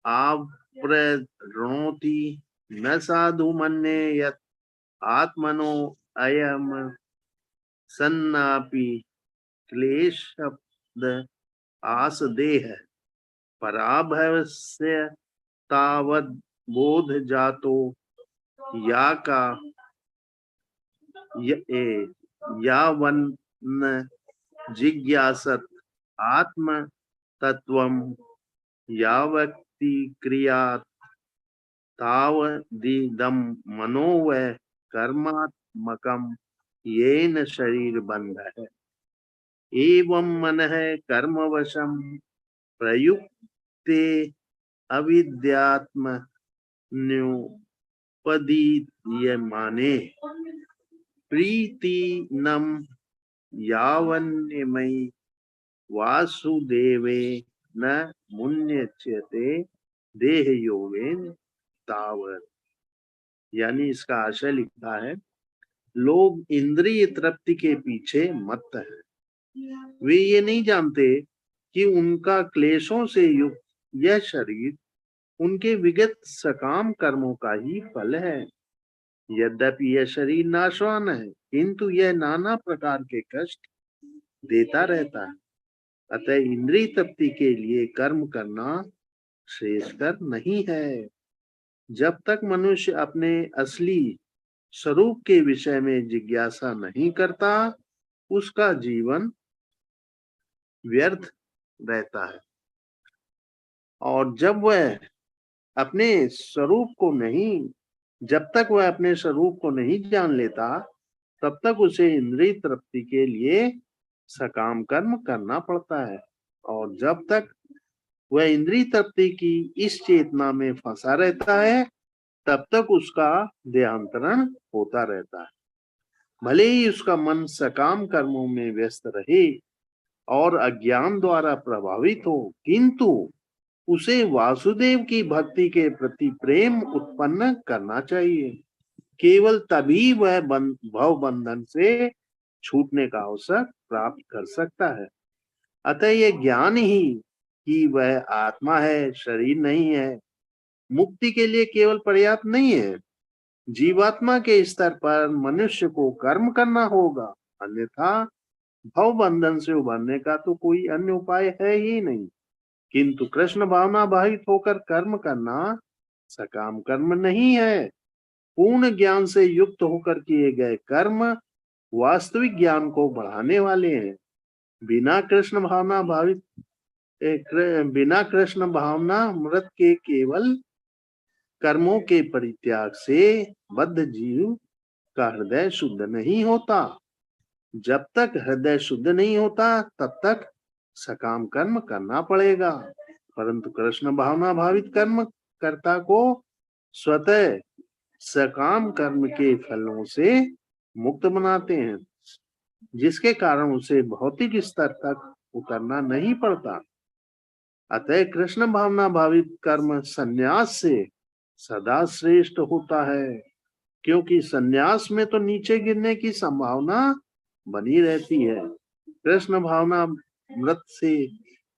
आप्रणोति न साधु मन्ये यत् आत्मनो अयम सन्नापि क्लेश शब्द आस देह पराभवस्य तावद बोध जातो या का यावन जिज्ञासत आत्म तत्वम यावक्ति क्रियात तावदिदम मनोव कर्मात्मकम येन शरीर बंध है एवं मन है कर्मवशम प्रयुक्ते अविद्यात्म न्युपदीयमाने प्रीतिनम यावन्यमयि वासुदेवे न मुन्यच्यते देह योगेन तावत। यानी इसका आशय लिखा है, लोग इंद्रिय तृप्ति के पीछे मत्त हैं। वे ये नहीं जानते कि उनका क्लेशों से युक्त यह शरीर उनके विगत सकाम कर्मों का ही फल है। यद्यपि यह शरीर नाशवान है, किंतु यह नाना प्रकार के कष्ट देता रहता है। अतः इंद्रिय तृप्ति के लिए कर्म करना श्रेयस्कर नहीं है। जब तक मनुष्य अपने असली स्वरूप के विषय में जिज्ञासा नहीं करता, उसका जीवन व्यर्थ रहता है। और जब तक वह अपने स्वरूप को नहीं जान लेता, तब तक उसे इंद्रिय तृप्ति के लिए सकाम कर्म करना पड़ता है। और जब तक वह इंद्रिय तृप्ति की इस चेतना में फंसा रहता है, तब तक उसका देहांतरण होता रहता है। भले ही उसका मन सकाम कर्मों में व्यस्त रहे और अज्ञान द्वारा प्रभावित हो, किंतु उसे वासुदेव की भक्ति के प्रति प्रेम उत्पन्न करना चाहिए। केवल तभी वह भव बंधन से छूटने का अवसर प्राप्त कर सकता है। अतः यह ज्ञान ही कि वह आत्मा है, शरीर नहीं है, मुक्ति के लिए केवल पर्याप्त नहीं है। जीवात्मा के स्तर पर मनुष्य को कर्म करना होगा, अन्यथा भव बंधन से उभरने का तो कोई अन्य उपाय है ही नहीं। किंतु कृष्ण भावना भावित होकर कर्म करना सकाम कर्म नहीं है। पूर्ण ज्ञान से युक्त होकर किए गए कर्म वास्तविक ज्ञान को बढ़ाने वाले हैं। बिना कृष्ण भावना मृत के केवल कर्मों के परित्याग से बद्ध जीव का हृदय शुद्ध नहीं होता। जब तक हृदय शुद्ध नहीं होता, तब तक सकाम कर्म करना पड़ेगा। परंतु कृष्ण भावना भावित कर्म कर्ता को स्वतः सकाम कर्म के फलों से मुक्त बनाते हैं, जिसके कारण उसे भौतिक स्तर तक उतरना नहीं पड़ता। अतः कृष्ण भावना भावित कर्म संन्यास से सदा श्रेष्ठ होता है, क्योंकि संन्यास में तो नीचे गिरने की संभावना बनी रहती है। कृष्ण भावना मृत से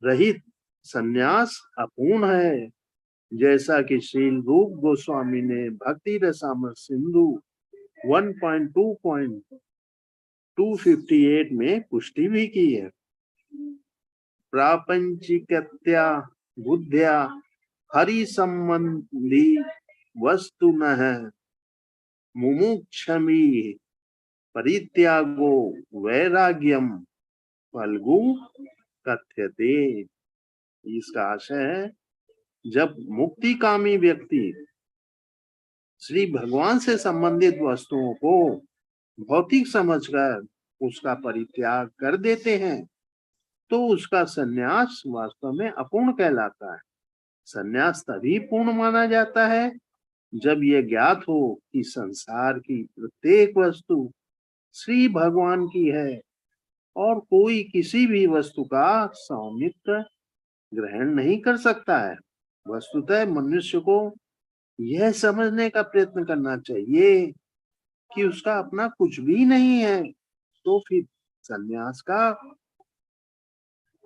रहित संन्यास अपूर्ण है, जैसा कि श्री रूप गोस्वामी ने भक्ति रसामृत सिंधु 1.2.258 में पुष्टि भी की है। प्रापंचिकत्या बुद्ध्या हरि संबंधी वस्तु न है मुमुक्षमी परित्यागो वैराग्यम फल्गु कथ्यते। इसका आशय है, जब मुक्ति कामी व्यक्ति श्री भगवान से संबंधित वस्तुओं को भौतिक समझकर उसका परित्याग कर देते हैं, तो उसका संन्यास वास्तव में अपूर्ण कहलाता है। संन्यास तभी पूर्ण माना जाता है जब यह ज्ञात हो कि संसार की प्रत्येक वस्तु श्री भगवान की है और कोई किसी भी वस्तु का स्वामित्व ग्रहण नहीं कर सकता है। वस्तुतः मनुष्य को यह समझने का प्रयत्न करना चाहिए कि उसका अपना कुछ भी नहीं है, तो फिर संन्यास का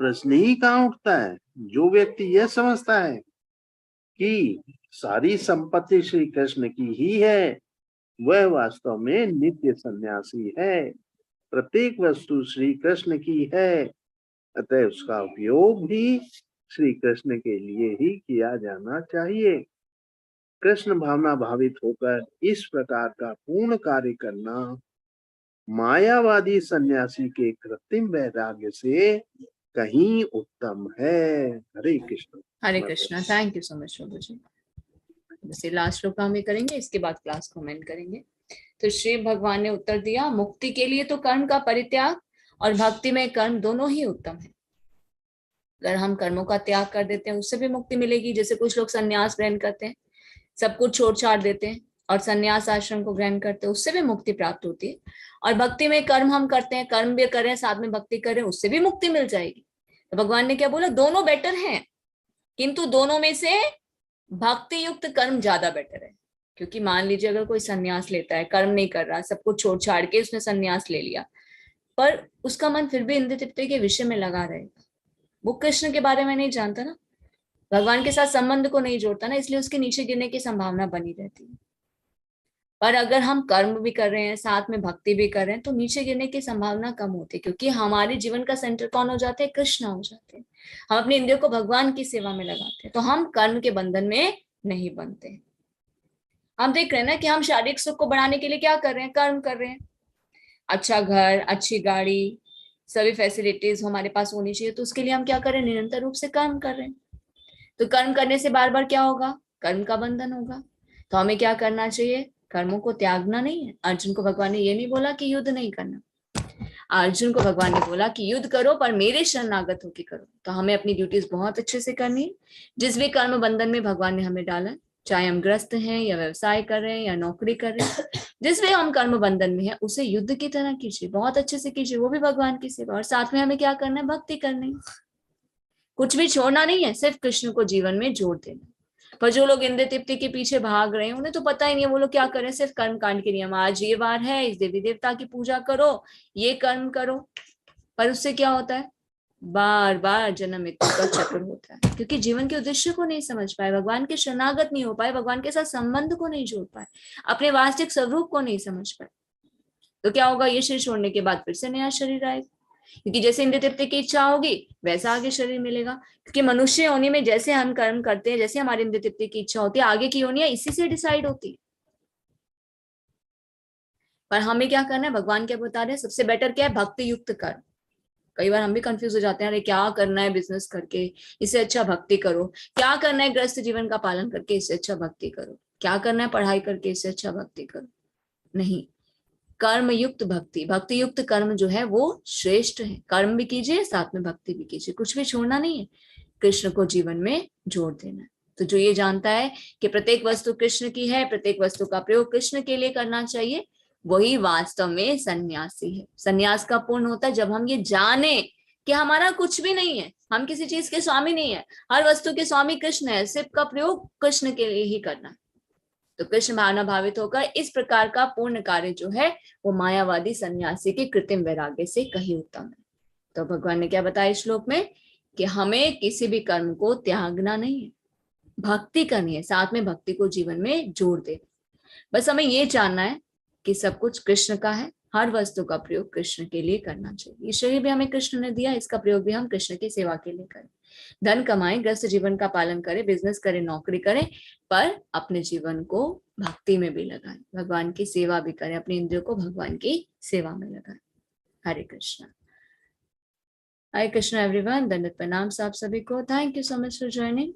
प्रश्न ही कहाँ उठता है। जो व्यक्ति यह समझता है कि सारी संपत्ति श्री कृष्ण की ही है, वह वास्तव में नित्य सन्यासी है। प्रत्येक वस्तु श्री कृष्ण की है, अतः उसका उपयोग भी श्री कृष्ण के लिए ही किया जाना चाहिए। कृष्ण भावना भावित होकर इस प्रकार का पूर्ण कार्य करना मायावादी सन्यासी के कृत्रिम वैराग्य से कहीं उत्तम है। Hare Krishna. Hare Krishna. Thank you so much प्रभु जी। वैसे लास्ट श्लोक हम भी करेंगे, इसके बाद क्लास को एंड करेंगे। तो श्री भगवान ने उत्तर दिया, मुक्ति के लिए तो कर्म का परित्याग और भक्ति में कर्म दोनों ही उत्तम है। अगर हम कर्मों का त्याग कर देते हैं उससे भी मुक्ति मिलेगी। जैसे कुछ लोग संन्यास ग्रहण करते हैं, सब कुछ छोड़ छाड़ देते हैं और संन्यास आश्रम को ग्रहण करते हैं, उससे भी मुक्ति प्राप्त होती है। और भक्ति में कर्म हम करते हैं, कर्म भी करें साथ में भक्ति करें, उससे भी मुक्ति मिल जाएगी। तो भगवान ने क्या बोला, दोनों बेटर हैं, किंतु दोनों में से भक्ति युक्त कर्म ज्यादा बेटर है। क्योंकि मान लीजिए अगर कोई संन्यास लेता है, कर्म नहीं कर रहा, सब कुछ छोड़ छाड़ के उसने संन्यास ले लिया, पर उसका मन फिर भी इंद्र तृप्ति के विषय में लगा रहेगा, वो कृष्ण के बारे में नहीं जानता ना, भगवान के साथ संबंध को नहीं जोड़ता ना, इसलिए उसके नीचे गिरने की संभावना बनी रहती है। पर अगर हम कर्म भी कर रहे हैं साथ में भक्ति भी कर रहे हैं तो नीचे गिरने की संभावना कम होती है, क्योंकि हमारे जीवन का सेंटर कौन हो जाते हैं, कृष्ण हो जाते हैं। हम अपने इंद्रियों को भगवान की सेवा में लगाते हैं, तो हम कर्म के बंधन में नहीं बनते। हम देख रहे हैं ना कि हम शारीरिक सुख को बढ़ाने के लिए क्या कर रहे हैं, कर्म कर रहे हैं। अच्छा घर, अच्छी गाड़ी, सभी फैसिलिटीज हमारे पास होनी चाहिए, तो उसके लिए हम क्या कर रहे हैं, निरंतर रूप से कर्म कर रहे हैं। तो कर्म करने से बार बार क्या होगा, कर्म का बंधन होगा। तो हमें क्या करना चाहिए, कर्मों को त्यागना नहीं है। अर्जुन को भगवान ने ये नहीं बोला कि युद्ध नहीं करना, अर्जुन को भगवान ने बोला कि युद्ध करो पर मेरे शरणागत होकर करो। तो हमें अपनी ड्यूटीज बहुत अच्छे से करनी है। जिस भी कर्म बंधन में भगवान ने हमें डाला है, चाहे हम ग्रस्त हैं या व्यवसाय कर रहे हैं या नौकरी कर रहे हैं, जिस भी हम कर्म बंधन में है उसे युद्ध की तरह कीजिए, बहुत अच्छे से कीजिए, वो भी भगवान की सेवा। और साथ में हमें क्या करना है, भक्ति करनी है। कुछ भी छोड़ना नहीं है, सिर्फ कृष्ण को जीवन में जोड़ देना। पर जो लोग इंद्र तृप्ति के पीछे भाग रहे हैं, उन्हें तो पता ही नहीं है वो लोग क्या कर रहे हैं, सिर्फ कर्म कांड के नियम, आज ये वार है, इस देवी देवता की पूजा करो, ये कर्म करो, पर उससे क्या होता है, बार बार जन्म मृत्यु का चक्र होता है। क्योंकि जीवन के उद्देश्य को नहीं समझ पाए, भगवान के शरणागत नहीं हो पाए, भगवान के साथ संबंध को नहीं जोड़ पाए, अपने वास्तविक स्वरूप को नहीं समझ पाए। तो क्या होगा, ये शरीर छोड़ने के बाद फिर से नया शरीर आएगा। क्योंकि जैसे इंद्र तृप्ति की इच्छा होगी वैसा आगे शरीर मिलेगा। क्योंकि मनुष्य योनि में जैसे हम कर्म करते हैं, जैसे हमारी इंद्र तृप्ति की इच्छा होती है, आगे की योनियां इसी से डिसाइड होती है। पर हमें क्या करना है, भगवान क्या बता रहे हैं, सबसे बेटर क्या है, भक्ति युक्त कर्म। कई बार हम भी कंफ्यूज हो जाते हैं, अरे क्या करना है बिजनेस करके, इससे अच्छा भक्ति करो। क्या करना है ग्रस्त जीवन का पालन करके, इससे अच्छा भक्ति करो। क्या करना है पढ़ाई करके, इससे अच्छा भक्ति करो। नहीं, कर्म युक्त भक्ति, भक्ति युक्त कर्म जो है वो श्रेष्ठ है। कर्म भी कीजिए साथ में भक्ति भी कीजिए, कुछ भी छोड़ना नहीं है, कृष्ण को जीवन में जोड़ देना है। तो जो ये जानता है कि प्रत्येक वस्तु कृष्ण की है, प्रत्येक वस्तु का प्रयोग कृष्ण के लिए करना चाहिए, वही वास्तव में सन्यासी है। सन्यास का पूर्ण होता है जब हम ये जाने कि हमारा कुछ भी नहीं है, हम किसी चीज के स्वामी नहीं है, हर वस्तु के स्वामी कृष्ण है, सिर्फ का प्रयोग कृष्ण के लिए ही करना है। तो कृष्ण भावना भावित होकर इस प्रकार का पूर्ण कार्य जो है वो मायावादी सन्यासी के कृत्रिम वैराग्य से कहीं उत्तम है। तो भगवान ने क्या बताया इस श्लोक में, कि हमें किसी भी कर्म को त्यागना नहीं है, भक्ति करनी है, साथ में भक्ति को जीवन में जोड़ दे। बस हमें ये जानना है कि सब कुछ कृष्ण का है, हर वस्तु का प्रयोग कृष्ण के लिए करना चाहिए। ये शरीर भी हमें कृष्ण ने दिया, इसका प्रयोग भी हम कृष्ण की सेवा के लिए करें। धन कमाएं, ग्रस्त जीवन का पालन करें, बिजनेस करें, नौकरी करें, पर अपने जीवन को भक्ति में भी लगाएं, भगवान की सेवा भी करें, अपने इंद्रियों को भगवान की सेवा में लगाएं। हरे कृष्णा। हरे कृष्णा एवरीवन, दंडवत प्रणाम आप सभी को। Thank you so much for joining.